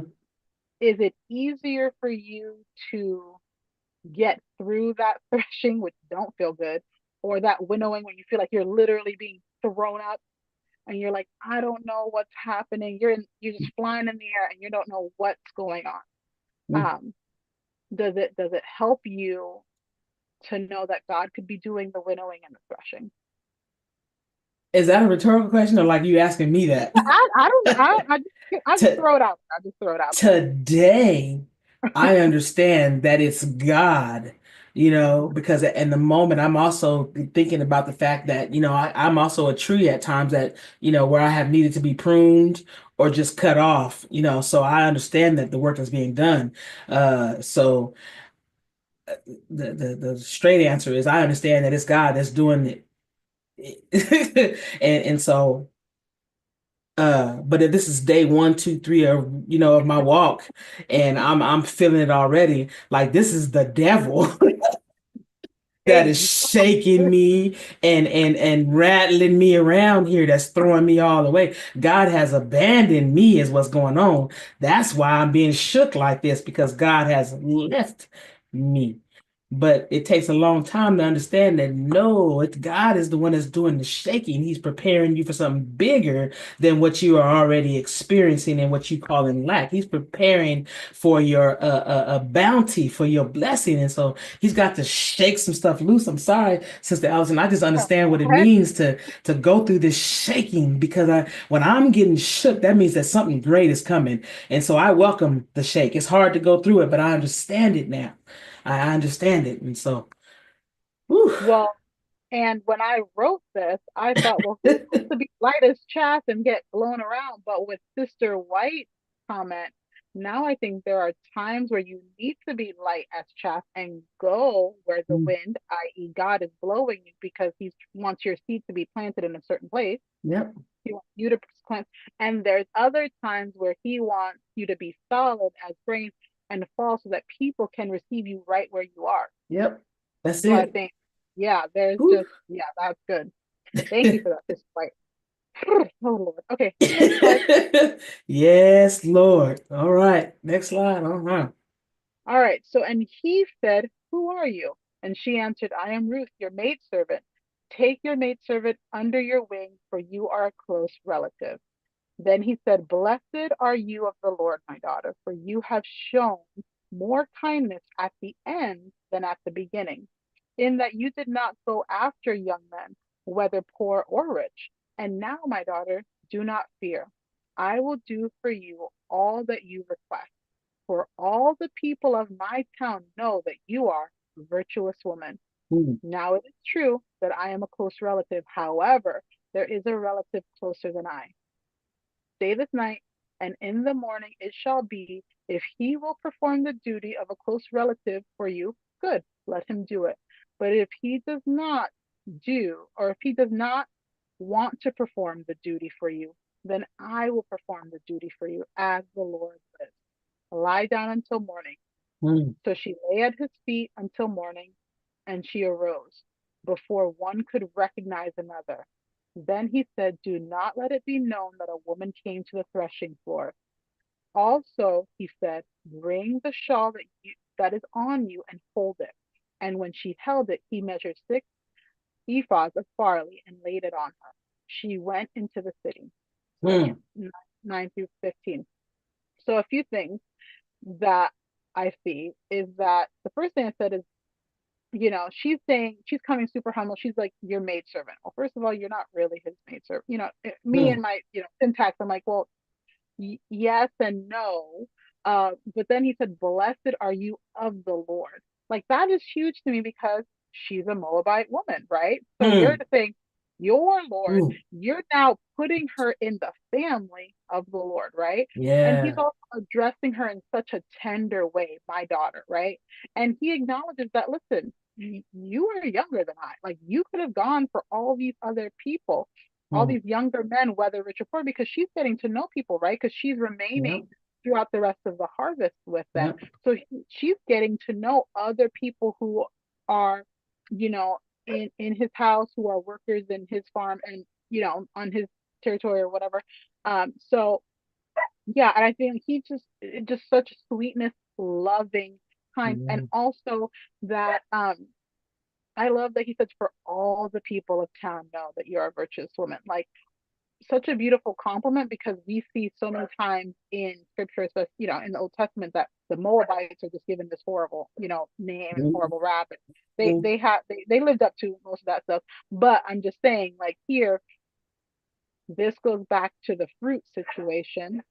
is it easier for you to get through that threshing, which don't feel good, or that winnowing when you feel like you're literally being thrown up and you're like, I don't know what's happening. You're just flying in the air and you don't know what's going on. Um, does it help you to know that God could be doing the winnowing and the threshing? Is that a rhetorical question or like you asking me that? I don't I just To, throw it out there. I just throw it out Today, I understand that it's God, because in the moment I'm also thinking about the fact that, I'm also a tree at times that, where I have needed to be pruned or just cut off, so I understand that the work is being done. So the straight answer is I understand that it's God that's doing it. And so but if this is day one, two, three of of my walk, and I'm feeling it already, like this is the devil that is there. shaking me and rattling me around here, that's throwing me all away. God has abandoned me, is what's going on. That's why I'm being shook like this, because God has left me. But it takes a long time to understand that no, God is the one that's doing the shaking. He's preparing you for something bigger than what you are already experiencing and what you call in lack. He's preparing for your bounty, for your blessing. And so he's got to shake some stuff loose. I'm sorry, Sister Allison. I just understand what it means to go through this shaking, because when I'm getting shook, that means that something great is coming. And so I welcome the shake. It's hard to go through it, but I understand it now. I understand it. And so, Whew. Well, and when I wrote this, I thought, well, who wants to be light as chaff and get blown around? But with Sister White's comment, now I think there are times where you need to be light as chaff and go where the Mm. wind, i.e., God, is blowing you because He wants your seed to be planted in a certain place. Yep. He wants you to plant. And there's other times where He wants you to be solid as grain and fall so that people can receive you right where you are. Yep. That's So I it. think, yeah, there's Whew. just, yeah, that's good. Thank you for that, Sister White. Oh Lord. Okay, next slide. Yes, Lord. All right. Next slide. All right. So, and he said, "Who are you?" And she answered, "I am Ruth, your maidservant. Take your maidservant under your wing, for you are a close relative." Then he said, "Blessed are you of the Lord, my daughter, for you have shown more kindness at the end than at the beginning, in that you did not go after young men, whether poor or rich. And now, my daughter, do not fear. I will do for you all that you request. For all the people of my town know that you are a virtuous woman. Mm. Now it is true that I am a close relative. However, there is a relative closer than I. Stay this night, and in the morning it shall be, if he will perform the duty of a close relative for you, good, let him do it. But if he does not do, or if he does not want to perform the duty for you, then I will perform the duty for you as the Lord lives. Lie down until morning. Mm. So she lay at his feet until morning, and she arose before one could recognize another. Then he said, "Do not let it be known that a woman came to the threshing floor." Also, he said, "Bring the shawl that is on you and hold it." And when she held it, he measured 6 ephahs of barley and laid it on her. She went into the city. So Mm. again, 9 through 15. So a few things that I see is that the first thing I said is, she's saying, she's coming super humble. She's like, your maidservant. Well, first of all, you're not really his maidservant. Me Mm. and my, syntax, I'm like, well, yes and no. But then he said, "Blessed are you of the Lord." Like that is huge to me because she's a Moabite woman, right? So you're Mm. saying, your Lord, Mm. you're now putting her in the family of the Lord, right? And he's Yeah. also addressing her in such a tender way, my daughter, right? And he acknowledges that, listen, you are younger than I. Like you could have gone for all these other people, all Mm. these younger men, whether rich or poor, because she's getting to know people, right? Because she's Yep. remaining throughout the rest of the harvest with them. Yep. So she's getting to know other people who are, you know, in his house, who are workers in his farm and, on his territory or whatever. So yeah, and I think he just such sweetness, loving, kind, and Mm. also that I love that he says, "For all the people of town know that you're a virtuous woman." Like such a beautiful compliment because we see so many times in scripture, especially, in the Old Testament, that the Moabites are just given this horrible, name and Mm. horrible rap. And they Mm. they have they lived up to most of that stuff. But I'm just saying, like here, this goes back to the fruit situation,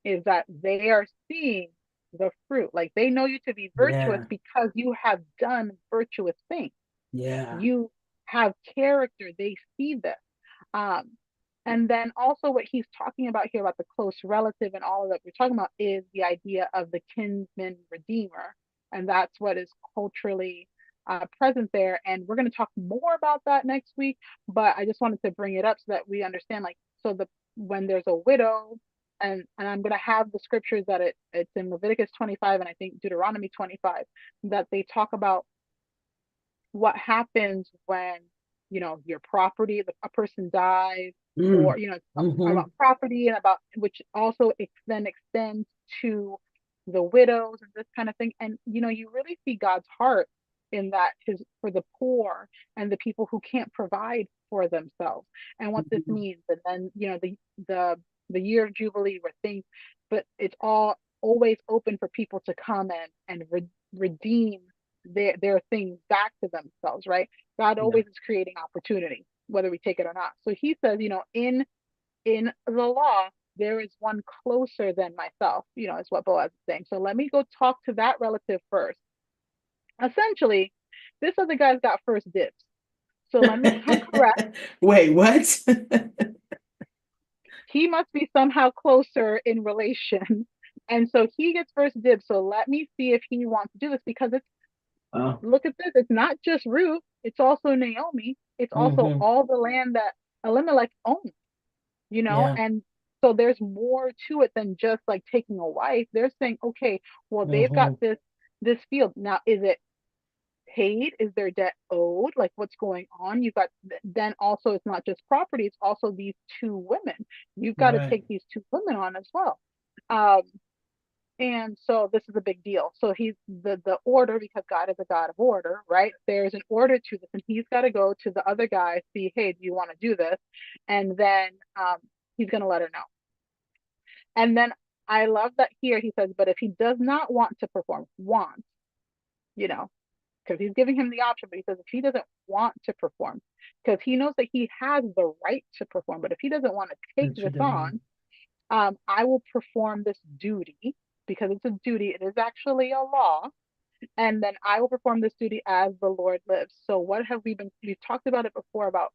is that they are seeing the fruit. Like they know you to be virtuous Yeah. because you have done virtuous things. Yeah. You have character. They see this. Um, and then also what he's talking about here about the close relative and all of that we're talking about is the idea of the kinsman redeemer. And that's what is culturally present there. And we're going to talk more about that next week. But I just wanted to bring it up so that we understand, like, so when there's a widow, and I'm going to have the scriptures that it's in Leviticus 25 and I think Deuteronomy 25, that they talk about what happens when your property, a person dies, or Mm. about Mm-hmm. property, and about which also then extends to the widows and this kind of thing. And you really see God's heart in that, his for the poor and the people who can't provide for themselves, and what this Mm-hmm. means. And then the the year of jubilee where things, but it's all always open for people to come and redeem their things back to themselves, right? God Yeah. always is creating opportunity, whether we take it or not. So he says, in the law, there is one closer than myself, is what Boaz is saying. So let me go talk to that relative first. Essentially, This other guy's got first dibs. So let me, if I'm correct, Wait, what? he must be somehow closer in relation. And so he gets first dibs. So let me see if he wants to do this because it's, Oh, look at this. It's not just Ruth, it's also Naomi. It's also hmm. all the land that Elimelech owned, Yeah. and so there's more to it than just like taking a wife. They're saying, okay, well, they've got Hmm. this field. Now, is it paid? Is their debt owed? Like what's going on? You've got, then also it's not just property, it's also these two women. You've got to Right. take these two women on as well. Um, and so this is a big deal. So he's the order, because God is a God of order, right? There's an order to this, and he's got to go to the other guy, see, hey, do you want to do this? And then he's going to let her know. And then I love that here he says, but if he does not want to perform, you know, because he's giving him the option, but he says if he doesn't want to perform, because he knows that he has the right to perform, but if he doesn't want to take That you this do. on, I will perform this duty because it's a duty. It is actually a law. And then I will perform this duty as the Lord lives. So what have we've talked about it before about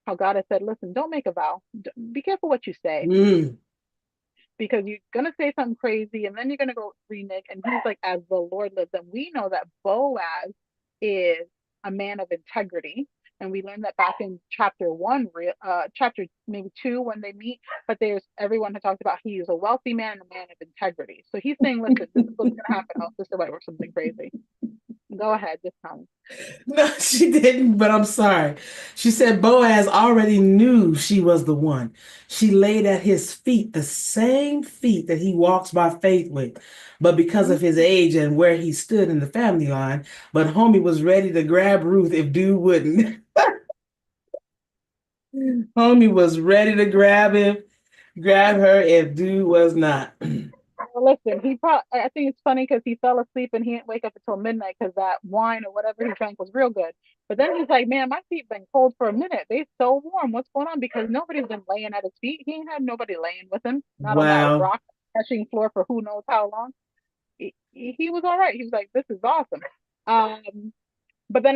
how God has said, listen, don't make a vow. Be careful what you say Mm. because you're going to say something crazy and then you're going to go renege. And he's like, as the Lord lives. And we know that Boaz is a man of integrity. And we learned that back in chapter one, chapter maybe two, when they meet. But there's everyone has talked about he is a wealthy man and a man of integrity. So he's saying, listen, this is what's going to happen. Oh, Sister White, or something crazy. Go ahead, just tell me. No, she didn't, but I'm sorry. She said Boaz already knew she was the one. She laid at his feet the same feet that he walks by faith with. But because of his age and where he stood in the family line, but homie was ready to grab Ruth if dude wouldn't. Homie was ready to grab her if dude was not. Well, listen, I think it's funny because he fell asleep and he didn't wake up until midnight because that wine or whatever he drank was real good. But then he's like, man, my feet been cold for a minute. They so warm. What's going on? Because nobody's been laying at his feet. He ain't had nobody laying with him, not on that Wow. rock crushing floor for who knows how long. He was all right. He was like, this is awesome. Um, but then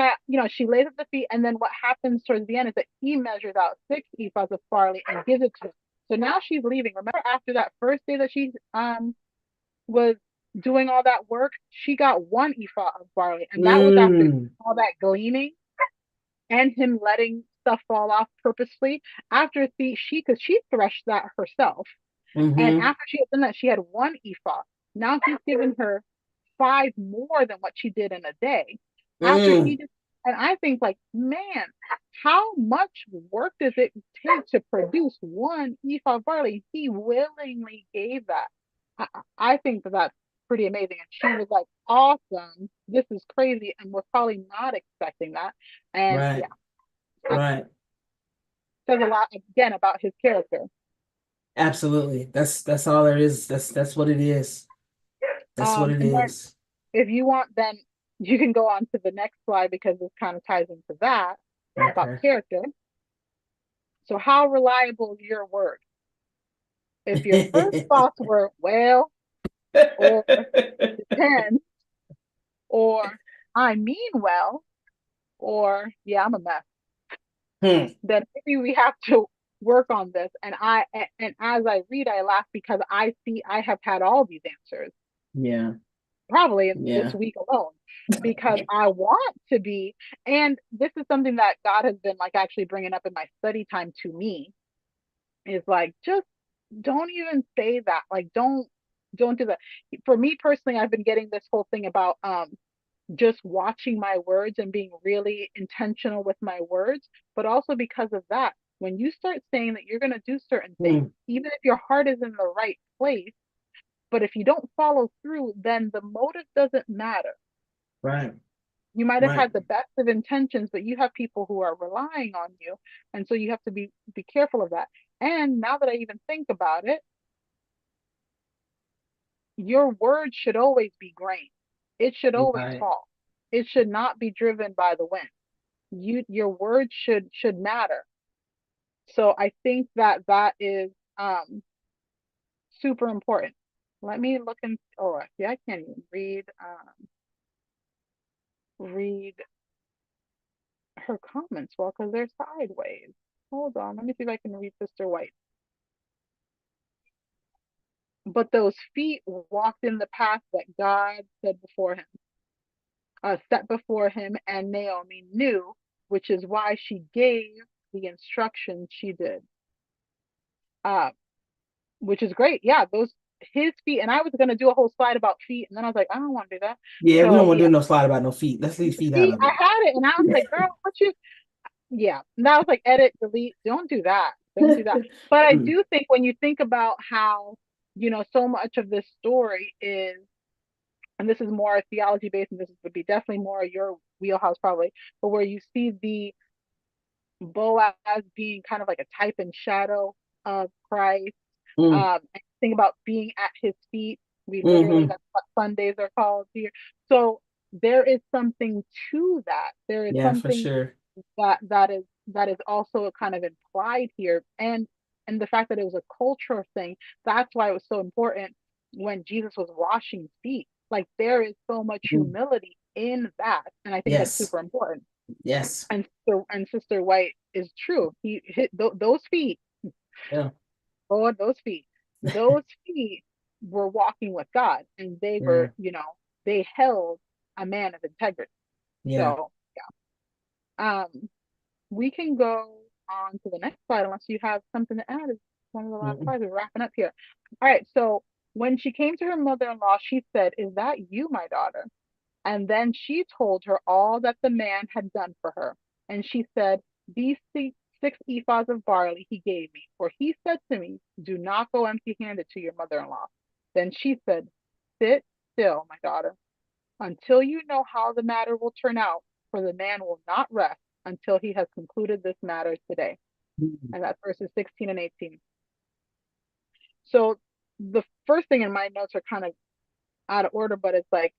she lays at the feet, and then what happens towards the end is that he measures out 6 ephahs of barley and gives it to her. So now she's leaving. Remember, after that first day that she was doing all that work, she got 1 ephah of barley, and that was after Mm. all that gleaning and him letting stuff fall off purposefully. After because she threshed that herself, and Mm-hmm. after she had done that, she had 1 ephah. Now he's given her 5 more than what she did in a day. After he Mm. just, and I think like, man, how much work does it take to produce 1 ephah of barley? He willingly gave that. I think that that's pretty amazing. And she was like, awesome. This is crazy. And was probably not expecting that. And yeah, Right. it Right. says a lot again about his character. Absolutely. That's all there is. That's what it is. That's what it And then is. if you want, then you can go on to the next slide because this kind of ties into that about Okay. character. So how reliable is your word? If your first thoughts were, well, or depends, or I mean well, or yeah, I'm a mess, Hmm. then maybe we have to work on this. And as I read, I laugh because I see I have had all these answers Yeah. probably in this Yeah. week alone because I want to be. And this is something that God has been like actually bringing up in my study time to me is like, just don't even say that. Like, don't do that. For me personally, I've been getting this whole thing about just watching my words and being really intentional with my words, but also because of that, when you start saying that you're going to do certain things, Hmm. even if your heart is in the right place, but if you don't follow through, then the motive doesn't matter. Right. You might have Right. had the best of intentions, but you have people who are relying on you, and so you have to be careful of that. And now that I even think about it, your word should always be grain. It should always Right. fall. It should not be driven by the wind. Your word should matter. So I think that that is super important. Let me look in. Oh, yeah, I can't even read. Read. her comments well because they're sideways. Hold on, let me see if I can read Sister White. But those feet walked in the path that God set before him, and Naomi knew, which is why she gave the instructions she did. Uh, which is great. Yeah, those his feet, and I was gonna do a whole slide about feet, and then I was like, I don't want to do that. Yeah, we don't So want to yeah, do no slide about no feet. Let's leave feet out feet, of I it. had it, and I was like, girl, what you? Yeah, and I was like, edit, delete. Don't do that. Don't do that. But I Mm, do think when you think about how so much of this story is, and this is more theology based, and this would be definitely more your wheelhouse probably, but where you see the Boaz being kind of like a type and shadow of Christ. mm, And think about being at his feet. We literally, hmm. that's what Sundays are called here. So there is something to that. There is Yeah, for something sure. that is also kind of implied here. And the fact that it was a cultural thing, that's why it was so important when Jesus was washing feet. Like there is so much Mm. humility in that. And I think that's Yes, super important. yes, And Sister White is true. He hit those feet, yeah, Lord, those feet were walking with God, and they yeah, were, they held a man of integrity. yeah. So we can go on to the next slide unless you have something to add. It's one of the last Mm-mm. slides. We're wrapping up here. All right. So when she came to her mother-in-law, she said, "Is that you, my daughter?" And then she told her all that the man had done for her. And she said, "These six ephahs of barley he gave me, for he said to me, 'Do not go empty handed to your mother in law.'" Then she said, "Sit still, my daughter, until you know how the matter will turn out, for the man will not rest until he has concluded this matter today." Mm. And that's verses 16 and 18. So the first thing in my notes are kind of out of order, but it's like,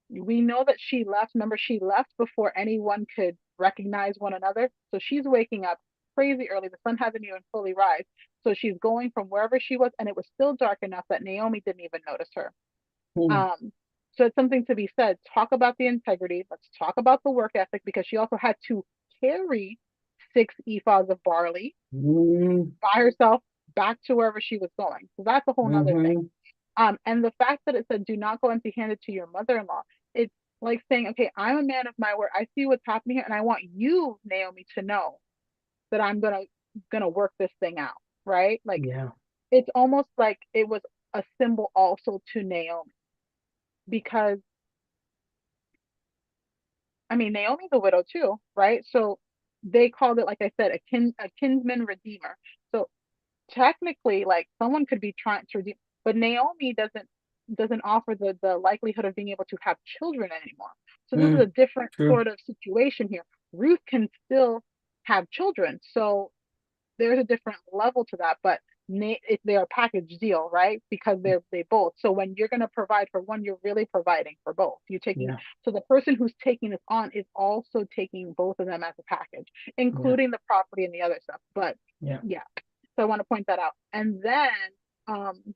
we know that she left. Remember, she left before anyone could recognize one another. So she's waking up crazy early. The sun hasn't even fully rise. So she's going from wherever she was, and it was still dark enough that Naomi didn't even notice her. Mm. Um, so it's something to be said. Talk about the integrity. Let's talk about the work ethic, because she also had to carry six ephahs of barley Mm. by herself back to wherever she was going. So that's a whole nother thing. Mm-hmm. And the fact that it said, "Do not go empty handed to your mother in law," it's like saying, okay, I'm a man of my word. I see what's happening here, and I want you, Naomi, to know that I'm gonna work this thing out, right? Like Yeah. it's almost like it was a symbol also to Naomi, because I mean Naomi's a widow too, right? So they called it, like I said, a kinsman redeemer. So technically, like someone could be trying to redeem, but Naomi doesn't offer the likelihood of being able to have children anymore. So this is a Mm. different True. sort of situation here. Ruth can still have children, so there's a different level to that, but they're a package deal, right? Because they both. So when you're going to provide for one, you're really providing for both. You're taking Yeah. So the person who's taking this on is also taking both of them as a package, Yeah. including the property and the other stuff. But Yeah. yeah, so I want to point that out. And then um,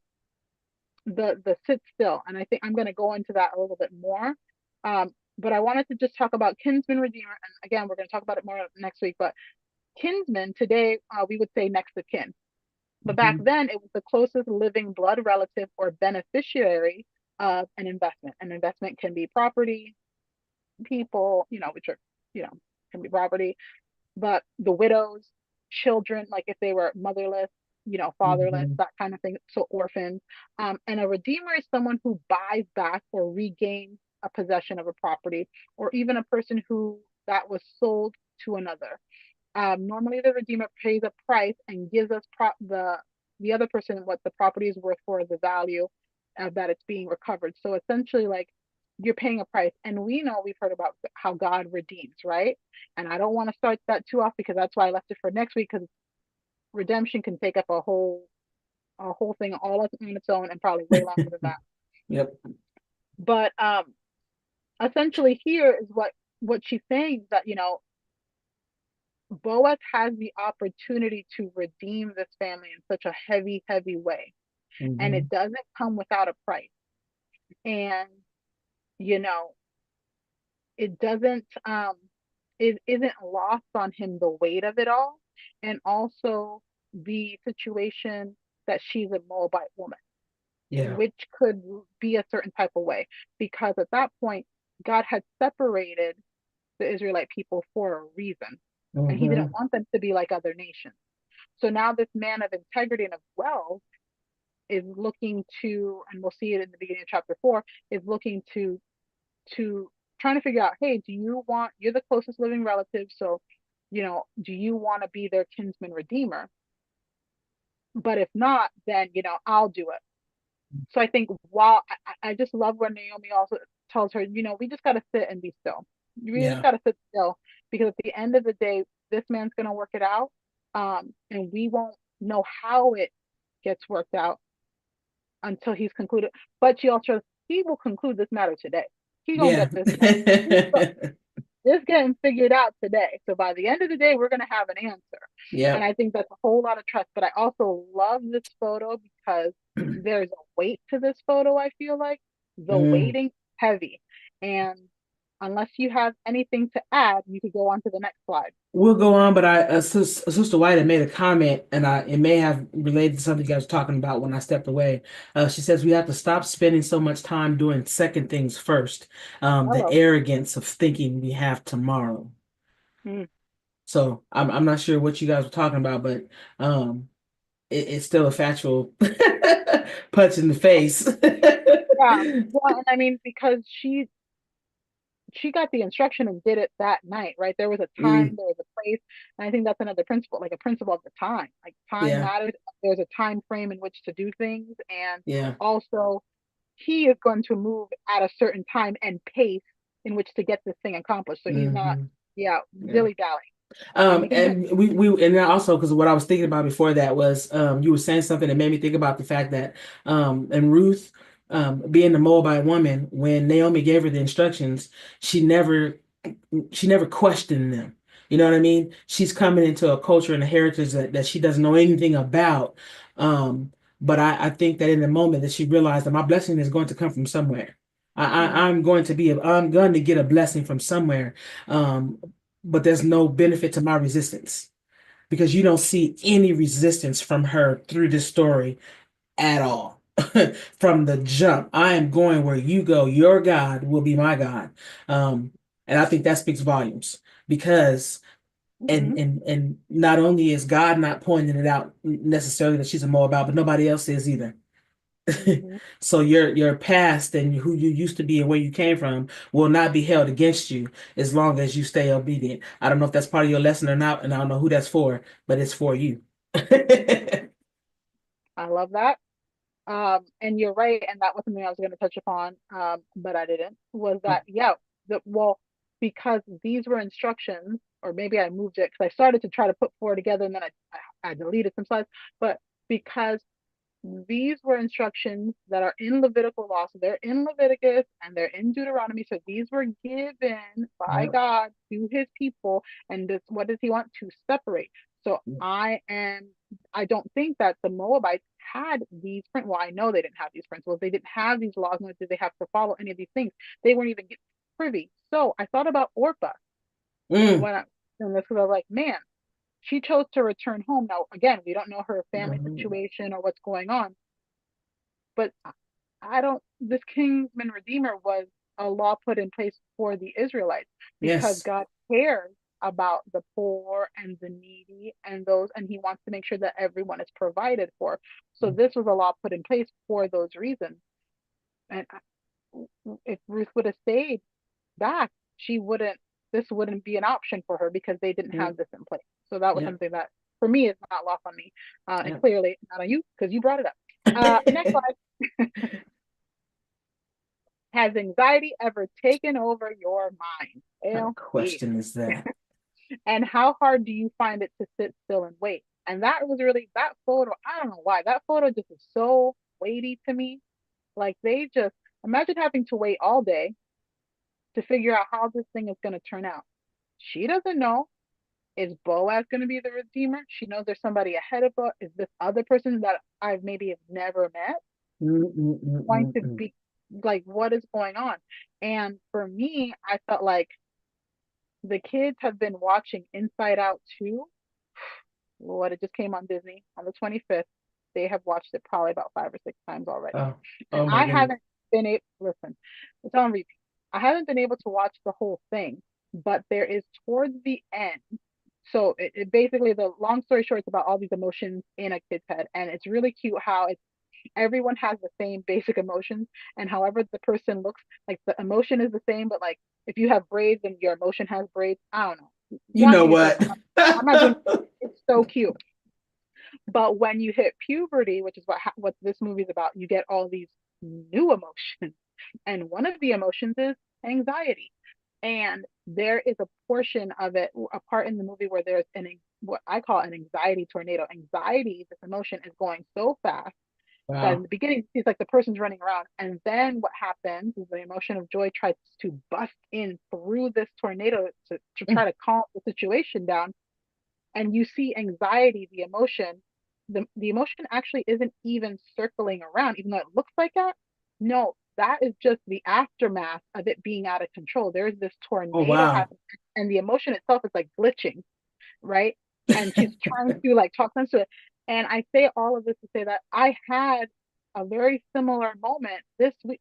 the sit still, and I think I'm going to go into that a little bit more. But I wanted to just talk about kinsman redeemer, and again, we're going to talk about it more next week. But kinsman today, we would say next of kin, but back Mm-hmm. then it was the closest living blood relative or beneficiary of an investment. An investment can be property, people, which are, you know, can be property, but the widows, children, like if they were motherless, fatherless, Mm-hmm. that kind of thing, so orphans. And a redeemer is someone who buys back or regains a possession of a property, or even a person who that was sold to another. Normally, the redeemer pays a price and gives us the other person what the property is worth for the value that it's being recovered. So essentially, like you're paying a price, and we've heard about how God redeems, right? And I don't want to start that too off because that's why I left it for next week, because redemption can take up a whole thing all on its own and probably way longer than that. Yep. But essentially, here is what she's saying, that Boaz has the opportunity to redeem this family in such a heavy, heavy way. And Mm-hmm. it doesn't come without a price. And, you know, it doesn't, isn't lost on him the weight of it all, and also the situation that she's a Moabite woman, Yeah. which could be a certain type of way, because at that point God had separated the Israelite people for a reason, and he didn't Hmm. want them to be like other nations. So now this man of integrity and of wealth is looking to, and we'll see it in the beginning of chapter 4, is looking to trying to figure out, hey, do you want, you're the closest living relative, so do you want to be their kinsman redeemer? But if not, then I'll do it. So I think, while I just love when Naomi also tells her, we just got to sit and be still. We just Yeah. got to sit still, because at the end of the day, this man's going to work it out. And we won't know how it gets worked out until he's concluded. But she also, he will conclude this matter today. He gonna Yeah. get this done. It's getting figured out today. So by the end of the day, we're gonna have an answer. And Yep. I think that's a whole lot of trust. But I also love this photo because there's a weight to this photo, I feel like. The Mm. weighting heavy. And unless you have anything to add, you could go on to the next slide. We'll go on, but Sister White had made a comment, and it may have related to something you guys were talking about when I stepped away. She says we have to stop spending so much time doing second things first. The Hello. arrogance of thinking we have tomorrow. Mm. So I'm not sure what you guys were talking about, but um, it's still a factual punch in the face. Yeah. Well, and I mean, because she got the instruction and did it that night, right? There was a time, Mm, there was a place, and I think that's another principle, like a principle of the time. Like time yeah, matters. There's a time frame in which to do things, and yeah. also he is going to move at a certain time and pace in which to get this thing accomplished. So he's not, Hmm. yeah, Yeah. dilly dallying. And he just, And and then also because what I was thinking about before that was you were saying something that made me think about the fact that and Ruth being the Moabite woman, when Naomi gave her the instructions, she never she never questioned them. You know what I mean? She's coming into a culture and a heritage that she doesn't know anything about. But I think that in the moment that she realized that my blessing is going to come from somewhere. mm, I'm going to get a blessing from somewhere. Um, but there's no benefit to my resistance because you don't see any resistance from her through this story at all. From the jump, I am going where you go. Your God will be my God. Um, and I think that speaks volumes because mm-hmm, and not only is God not pointing it out necessarily that she's a Moabite, but nobody else is either. mm-hmm. So your past and who you used to be and where you came from will not be held against you as long as you stay obedient. I don't know if that's part of your lesson or not, and I don't know who that's for, but it's for you. I love that. And you're right, and that was something I was going to touch upon, but I didn't. Was that, yeah, well, because these were instructions, or maybe I moved it because I started to try to put four together, and then I deleted some slides, but because these were instructions that are in Levitical law. So they're in Leviticus and they're in Deuteronomy. So these were given by Yeah. God to his people. And this, what does he want? To separate. So I don't think that the Moabites had these well, I know they didn't have these principles. They didn't have these laws, nor did they have to follow any of these things. They weren't even privy. So I thought about Orpah Mm. when I, and this was, I was like, man, she chose to return home. Now, again, we don't know her family Mhm. situation or what's going on, but I don't, this kinsman redeemer was a law put in place for the Israelites because Yes. God cares about the poor and the needy and those, and he wants to make sure that everyone is provided for. So this was a law put in place for those reasons. And if Ruth would have stayed back, she wouldn't, this wouldn't be an option for her because they didn't Mm. have this in place. So that was Yeah. something that for me is not lost on me. And Yeah. clearly not on you because you brought it up. Next slide. Has anxiety ever taken over your mind? What kind of Hell yeah. question is that? And how hard do you find it to sit still and wait? And that was really, that photo, I don't know why, that photo just is so weighty to me. Like they just, imagine having to wait all day to figure out how this thing is going to turn out. She doesn't know. Is Boaz going to be the redeemer? She knows there's somebody ahead of her. Is this other person that I've maybe have never met Mm, mm, mm, going mm, to mm. be, like, what is going on? And for me, I felt like The kids have been watching Inside Out 2. What, it just came on Disney on the 25th. They have watched it probably about 5 or 6 times already. Oh, And oh my I goodness. haven't been able, listen, it's on repeat. I haven't been able to watch the whole thing, but there is towards the end. So it basically, the long story short, it's about all these emotions in a kid's head. And it's really cute how it's everyone has the same basic emotions, and however the person looks, like the emotion is the same, but like if you have braids and your emotion has braids, I don't know. You Watch know it yourself. what? I'm not doing it's so cute. But when you hit puberty, which is what this movie is about, you get all these new emotions. And one of the emotions is anxiety. And there is a portion of it, a part in the movie where there's what I call an anxiety tornado. Anxiety, this emotion is going so fast that in Wow. the beginning it's like the person's running around, and then what happens is the emotion of joy tries to bust in through this tornado to try Mm. to calm the situation down. And you see anxiety, the emotion, the emotion actually isn't even circling around, even though it looks like that. No, that is just the aftermath of it being out of control. There's this Oh tornado wow. happening, and the emotion itself is like glitching, right? And she's trying to like talk sense to it. And I say all of this to say that I had a very similar moment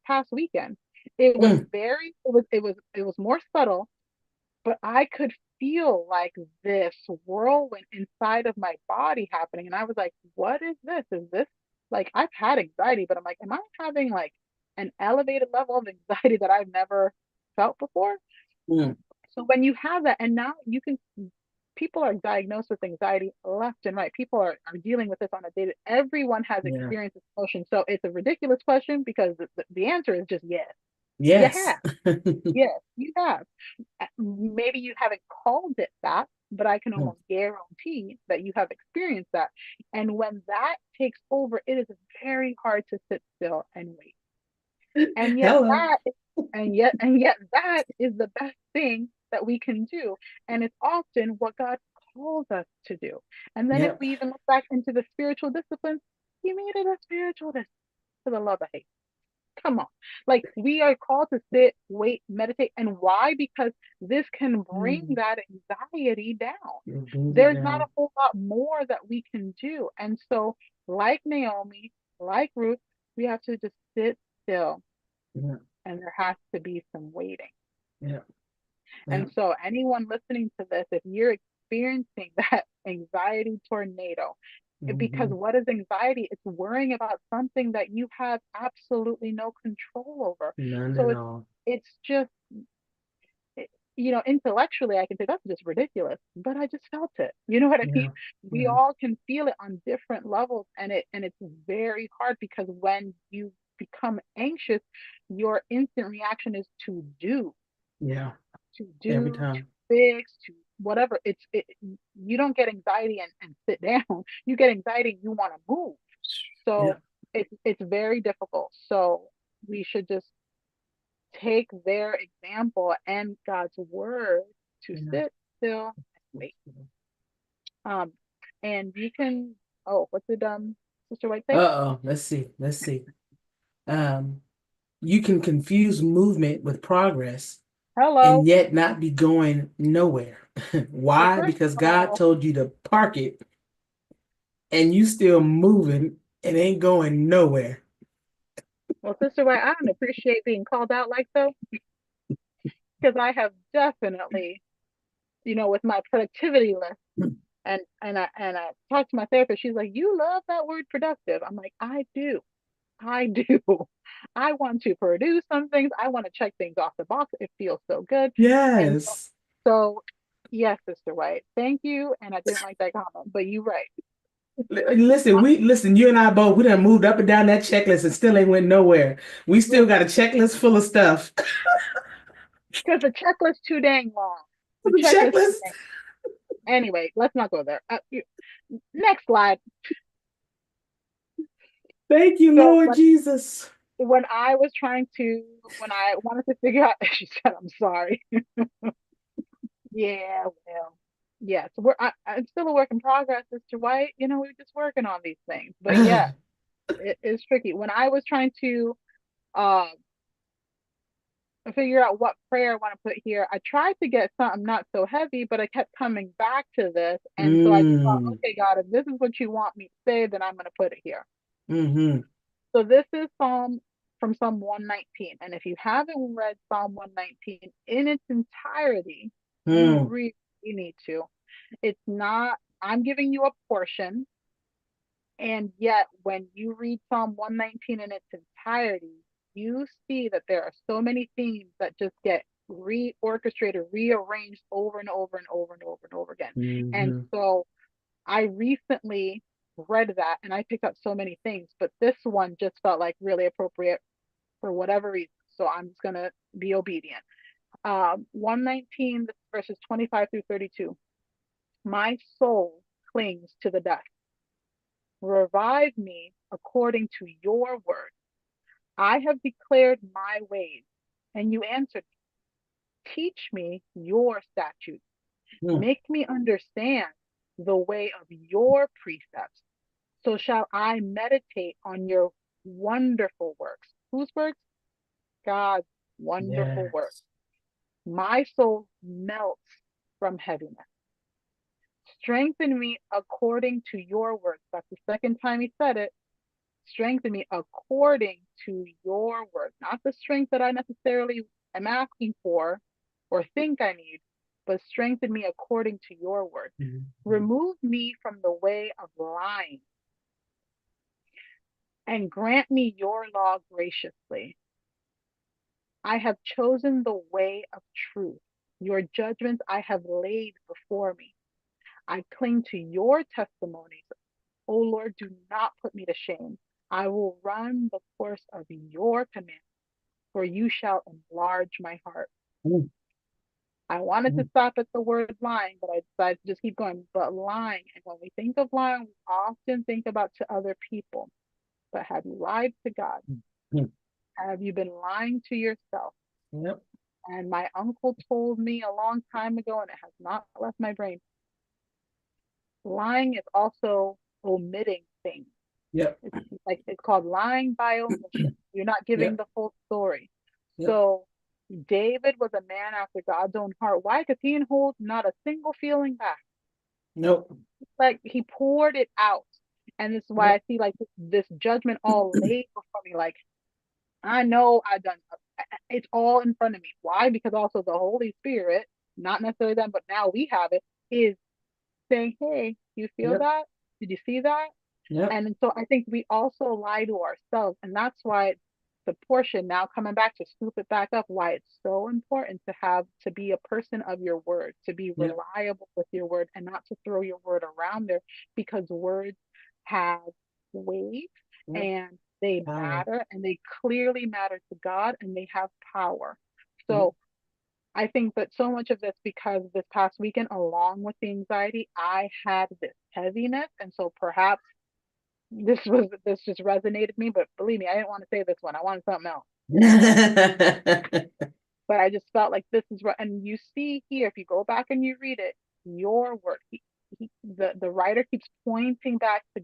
past weekend. It was Mm. it was more subtle, but I could feel like this whirlwind inside of my body happening. And I was like, what is this? Is this like I've had anxiety, but I'm like, am I having like an elevated level of anxiety that I've never felt before? Mm. So when you have that, and now you can, people are diagnosed with anxiety left and right. People are dealing with this on a daily. Everyone has Yeah. experienced this emotion. So it's a ridiculous question because the answer is just yes. You Yes. have. Yes, you have. Maybe you haven't called it that, but I can Mm. almost guarantee that you have experienced that. And when that takes over, it is very hard to sit still and wait. And yet Hello. and yet that is the best thing that we can do. And it's often what God calls us to do. And then if Yep. we even look back into the spiritual disciplines, he made it a spiritual discipline, for the love of hate. Come on. Like we are called to sit, wait, meditate. And why? Because this can bring Mm. that anxiety down. It brings it There's not a down. whole lot more that we can do. And so, like Naomi, like Ruth, we have to just sit still, Yeah. and there has to be some waiting. Yeah. Yeah. And so, anyone listening to this, if you're experiencing that anxiety tornado, because Hmm. what is anxiety? It's worrying about something that you have absolutely no control over. None So at it's all. it's just intellectually I can say that's just ridiculous, but I just felt it. You know what I mean? Yeah. We Yeah. all can feel it on different levels, and it's very hard because when you become anxious, your instant reaction is Yeah. to Every do, to time. fix, to whatever. You don't get anxiety and sit down. You get anxiety, you want to move. Yeah. So it's very difficult. So we should just take their example and God's word to Yeah. sit still and wait. Um, and you can. Oh, what's it? Sister White say? Uh-oh. Let's see. Let's see. Um, you can confuse movement with progress and Hello. yet not be going nowhere. Well, Why? first Because of God all, told you to park it and you still moving and ain't going nowhere. well, Sister White, I don't appreciate being called out like so, because I have definitely, with my productivity list. And I talked to my therapist. She's like, "You love that word productive." I'm like, "I do, I do. I want to produce some things. I want to check things off the box. It feels so good." And Yes. so, yes, Sister White, thank you. And I didn't like that comment, but you're right. Listen, you and I both, we done moved up and down that checklist and still ain't went nowhere. We still got Listen, a checklist full of stuff. because the checklist too dang long. The The checklist too checklist. dang. Anyway, let's not go there. Next slide. Thank you, So Lord Jesus. when I was trying to, when I wanted to figure out, she said, "I'm sorry." Yeah, well, yes, I'm still a work in progress, Mr. White. We're just working on these things. But yeah, Ah, it is tricky. When I was trying to uh, figure out what prayer I want to put here. I tried to get something not so heavy, but I kept coming back to this. And so I just thought, Mm, okay, God, if this is what you want me to say, then I'm going to put it here. mm-hmm, So this is Psalm 119. And if you haven't read Psalm 119 in its entirety, you mm, really need to. It's not, I'm giving you a portion. And yet, when you read Psalm 119 in its entirety, you see that there are so many themes that just get reorchestrated, rearranged over and over and over and over and over again. And mm-hmm. so I recently read that and I picked up so many things, but this one just felt like really appropriate for whatever reason. So I'm just going to be obedient. 119, verses 25 through 32. My soul clings to the dust. Revive me according to your word. I have declared my ways, and you answered me. Teach me your statutes. Mm, Make me understand the way of your precepts. So shall I meditate on your wonderful works. Whose works? God's wonderful works. yes. My soul melts from heaviness. Strengthen me according to your words. That's the second time he said it. Strengthen me according to your word, not the strength that I necessarily am asking for or think I need, but strengthen me according to your word. Mhm. Remove me from the way of lying and grant me your law graciously. I have chosen the way of truth. Your judgments I have laid before me. I cling to your testimonies. O Lord, do not put me to shame. I will run the course of your commandments, for you shall enlarge my heart. Mm, I wanted to mm, stop at the word lying, but I decided to just keep going. But lying, and when we think of lying, we often think about to other people. But have you lied to God? mm. Have you been lying to yourself? Yep, And my uncle told me a long time ago, and it has not left my brain. Lying is also omitting things. yep, It's it's called lying by omission. You're not giving yep, the full story. yep. So David was a man after God's own heart. Why? Because he didn't hold not a single feeling back. Nope. Like he poured it out. And this is why I Yep. see like this judgment all laid before me. Like I know I've done it's all in front of me. Why? Because also the Holy Spirit, not necessarily them, but now we have it, is saying, hey, you feel Yep. that? Did you see that? Yep. And so I think we also lie to ourselves. And that's why the portion now coming back to scoop it back up, why it's so important to be a person of your word, to be Yep. reliable with your word and not to throw your word around there because words have weight Yep. and they Power. matter and they clearly matter to God and they have power. Yep. So I think that so much of this, because this past weekend, along with the anxiety, I had this heaviness. And so perhaps this just resonated with me, but believe me, I didn't want to say this one. I wanted something else. But I just felt like this is what, and you see here, if you go back and you read it, your word, the writer keeps pointing back to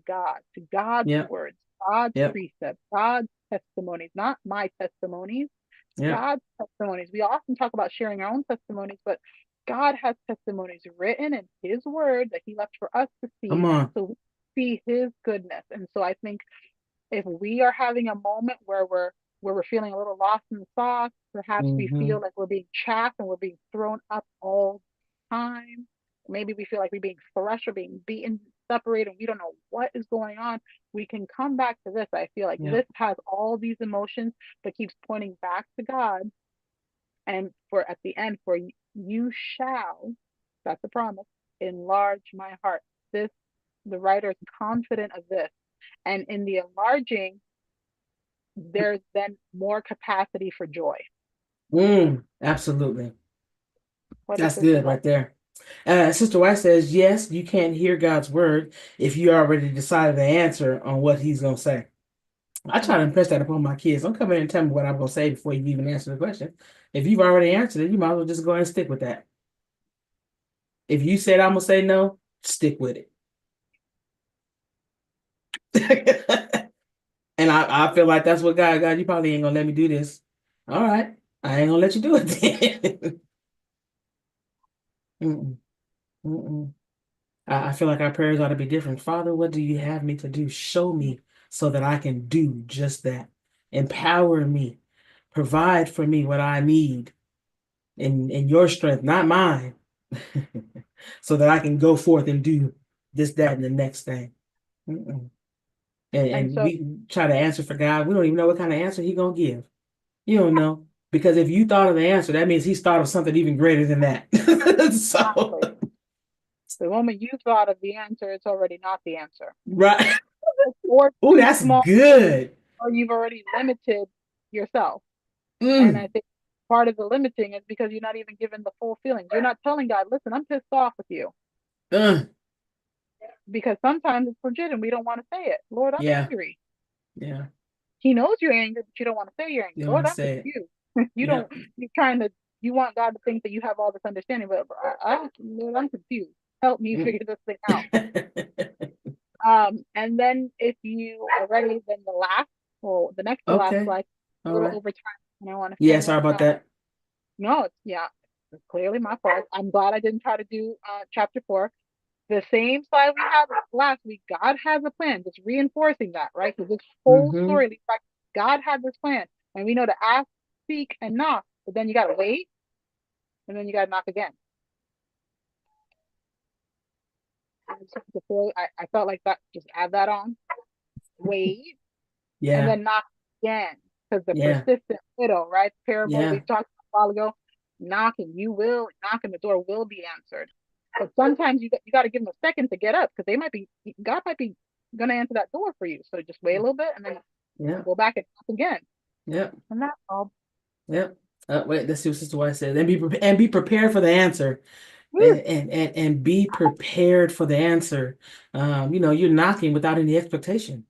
God's Yep. words, God's Yep. precepts, God's testimonies, not my testimonies, Yep. God's testimonies. We often talk about sharing our own testimonies, but God has testimonies written in His word that He left for us to Come see, and on. so we see His goodness. And so I think if we are having a moment where we're feeling a little lost in the sauce, perhaps we Mm-hmm. feel like we're being chaffed and we're being thrown up all the time. Maybe we feel like we're being threshed or being beaten, separated. We don't know what is going on. We can come back to this. I feel like Yep. this has all these emotions, but keeps pointing back to God. And for at the end, for you shall, that's a promise, enlarge my heart. This, the writer is confident of this. And in the enlarging, there's then more capacity for joy. Absolutely. What does That's Sister good White? right there. Sister White says, yes, you can't hear God's word if you already decided the answer on what he's going to say. I try to Mm-hmm. impress that upon my kids. Don't come in and tell me what I'm going to say before you even answer the question. If you've already answered it, you might as well just go ahead and stick with that. If you said I'm going to say no, stick with it. And I feel like that's what God, you probably ain't going to let me do this. All right. I ain't gonna let you do it then. Mm-mm, mm-mm. I feel like our prayers ought to be different. Father, what do you have me to do? Show me so that I can do just that. Empower me. Provide for me what I need in your strength, not mine, so that I can go forth and do this, that, and the next thing. Mm-mm. And And so, we try to answer for God. We don't even know what kind of answer He gonna give. You don't know. Because if you thought of the answer, that means He's thought of something even greater than that. So, exactly, the moment you thought of the answer, it's already not the answer, right. or Oh, too that's small, good. or you've already limited yourself. And I Mm. think part of the limiting is because you're not even given the full feeling. You're not telling God, listen, I'm pissed off with you. Uh, Because sometimes it's legit and we don't want to say it. Lord, I'm yeah, angry. yeah. He knows you're angry, but you don't want to say you're angry. You don't Lord, want to I'm say it. confused. You don't, Yep. you're trying to, you want God to think that you have all this understanding, but Lord, I'm confused. Help me Mm. figure this thing out. And then if you are ready, then the last, or the next to last Okay. slide, a All little right. over time, and I want to Yeah, finish. sorry about that. No, yeah, it's clearly my fault. I'm glad I didn't try to do chapter 4. The same slide we had last week. God has a plan, just reinforcing that, right? Because this whole Mm-hmm. story, like, God had this plan, and we know to ask, seek, and knock, but then you got to wait, and then you got to knock again. I felt like that, just add that on, wait, and Yeah. then knock again, because the Yeah. persistent widow, right? The parable we Yeah. talked about a while ago, knocking, the door will be answered. But sometimes you got to give them a second to get up, because God might be going to answer that door for you. So just wait a little bit and then Yeah. go back and knock again. Yeah. And that's all. Yeah. Wait, let's see what Sister White says. And be prepared for the answer. Woo. And be prepared for the answer. You're knocking without any expectation.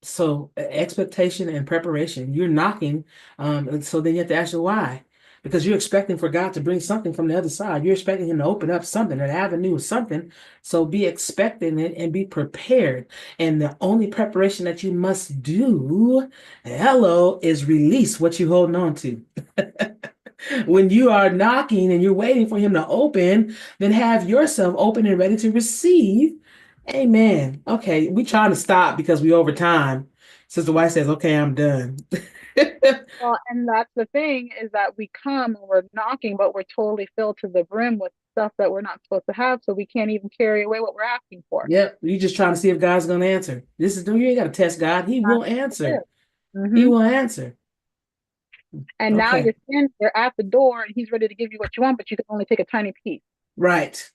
So expectation and preparation. You're knocking, and so then you have to ask you why. Because you're expecting for God to bring something from the other side. You're expecting Him to open up something, an avenue, something. So be expecting it and be prepared. And the only preparation that you must do, hello, is release what you're holding on to. When you are knocking and you're waiting for Him to open, then have yourself open and ready to receive. Amen. Okay, we trying to stop because we over time. Sister White says, "Okay, I'm done." Well, and that's the thing, is that we come and we're knocking, but we're totally filled to the brim with stuff that we're not supposed to have. So we can't even carry away what we're asking for. Yep, you just trying to see if God's gonna answer. You ain't got to test God. He will answer. He Mm-hmm. will answer. And now Okay, you're at the door and he's ready to give you what you want, but you can only take a tiny piece. right.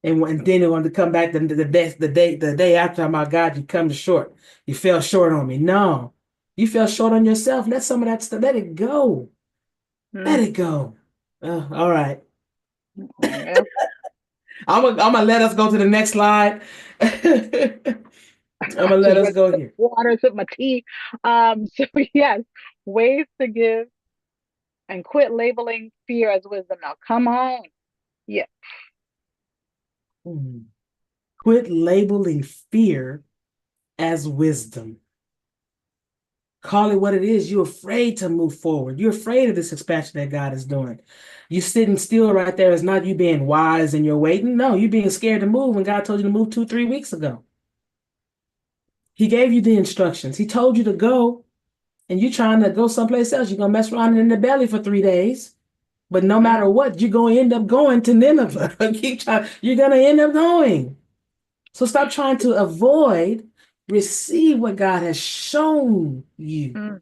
And then they wanted to come back the day after. Oh my God, you come short. You fell short on me. No, you fell short on yourself. Let some of that stuff. Let it go. Let Mm. it go. All right. Yeah. I'm gonna let us go to the next slide. I'm I gonna let just us read go here. water, sip my tea. So yes, ways to give and quit labeling fear as wisdom. Now, come on. Yeah. Hmm. Quit labeling fear as wisdom. Call it what it is. You're afraid to move forward. You're afraid of this expansion that God is doing. You sitting still right there is not you being wise and you're waiting. No, you being scared to move when God told you to move 2, 3 weeks ago. He gave you the instructions. He told you to go, and you trying to go someplace else. You're gonna mess around in the belly for 3 days. But no matter Mm, what, you're gonna end up going to Nineveh. Keep trying. You're gonna end up going. So stop trying to avoid. Receive what God has shown you. mm,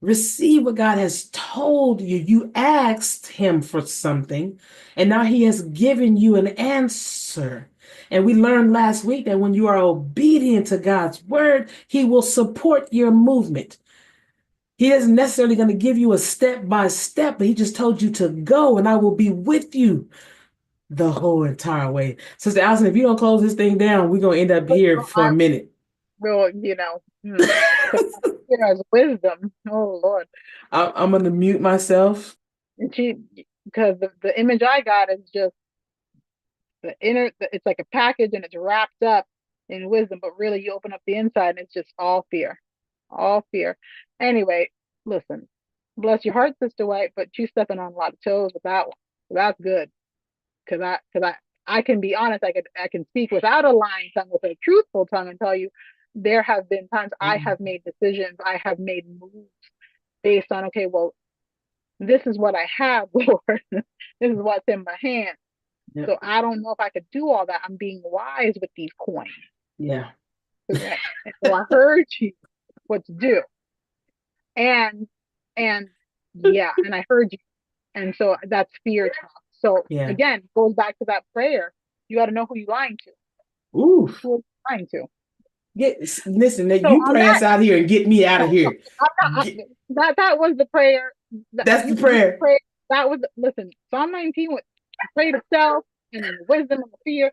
Receive what God has told you. You asked Him for something, and now He has given you an answer. And we learned last week that when you are obedient to God's word, He will support your movement. He isn't necessarily going to give you a step by step, but He just told you to go, and I will be with you the whole entire way. Sister Allison, if you don't close this thing down, we're going to end up here for a I minute. will, fear as wisdom. Oh Lord. I'm going to mute myself. And because the image I got is just it's like a package and it's wrapped up in wisdom, but really you open up the inside and it's just all fear. all fear. Anyway, listen, bless your heart, Sister White, but you stepping on a lot of toes with that one. So that's good. Cause I can be honest, I can speak without a lying tongue, with a truthful tongue, and tell you there have been times I Mhm. have made decisions, I have made moves based on, okay, well, this is what I have, Lord. This is what's in my hand. Yep. So I don't know if I could do all that. I'm being wise with these coins. Yeah. And so I heard you what to do. And and yeah, and I heard you. And so that's fear talk. So Yeah. again, goes back to that prayer. You got to know who you're lying to. Ooh. Who are you lying to? Listen, that So you on pray that, us out here and get me out no, of no, here. I'm not. Get, That was the prayer. That that's the you prayer. pray. That was, listen. Psalm 19 with pray to self and then the wisdom and the fear.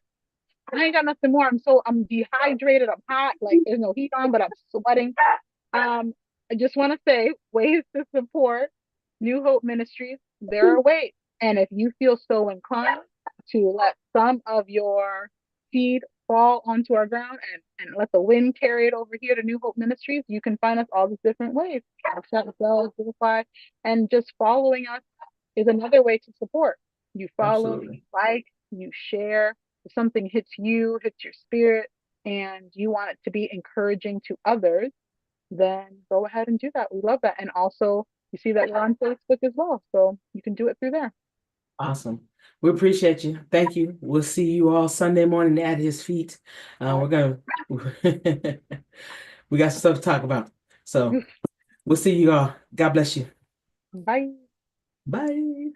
I ain't got nothing more. I'm dehydrated. I'm hot. Like there's no heat on, but I'm sweating. I just want to say ways to support New Hope Ministries. There are ways. And if you feel so inclined to let some of your seed fall onto our ground and let the wind carry it over here to New Hope Ministries, you can find us all these different ways. Spotify, and just following us is another way to support. You follow, you Absolutely. like, you share. If something hits you, hits your spirit, and you want it to be encouraging to others, then go ahead and do that. We love that. And also, you see that we're on Facebook as well. So you can do it through there. Awesome. We appreciate you. Thank you. We'll see you all Sunday morning at his feet. All We're gonna we got some stuff to talk about. So right. we'll see you all. God bless you. Bye. Bye.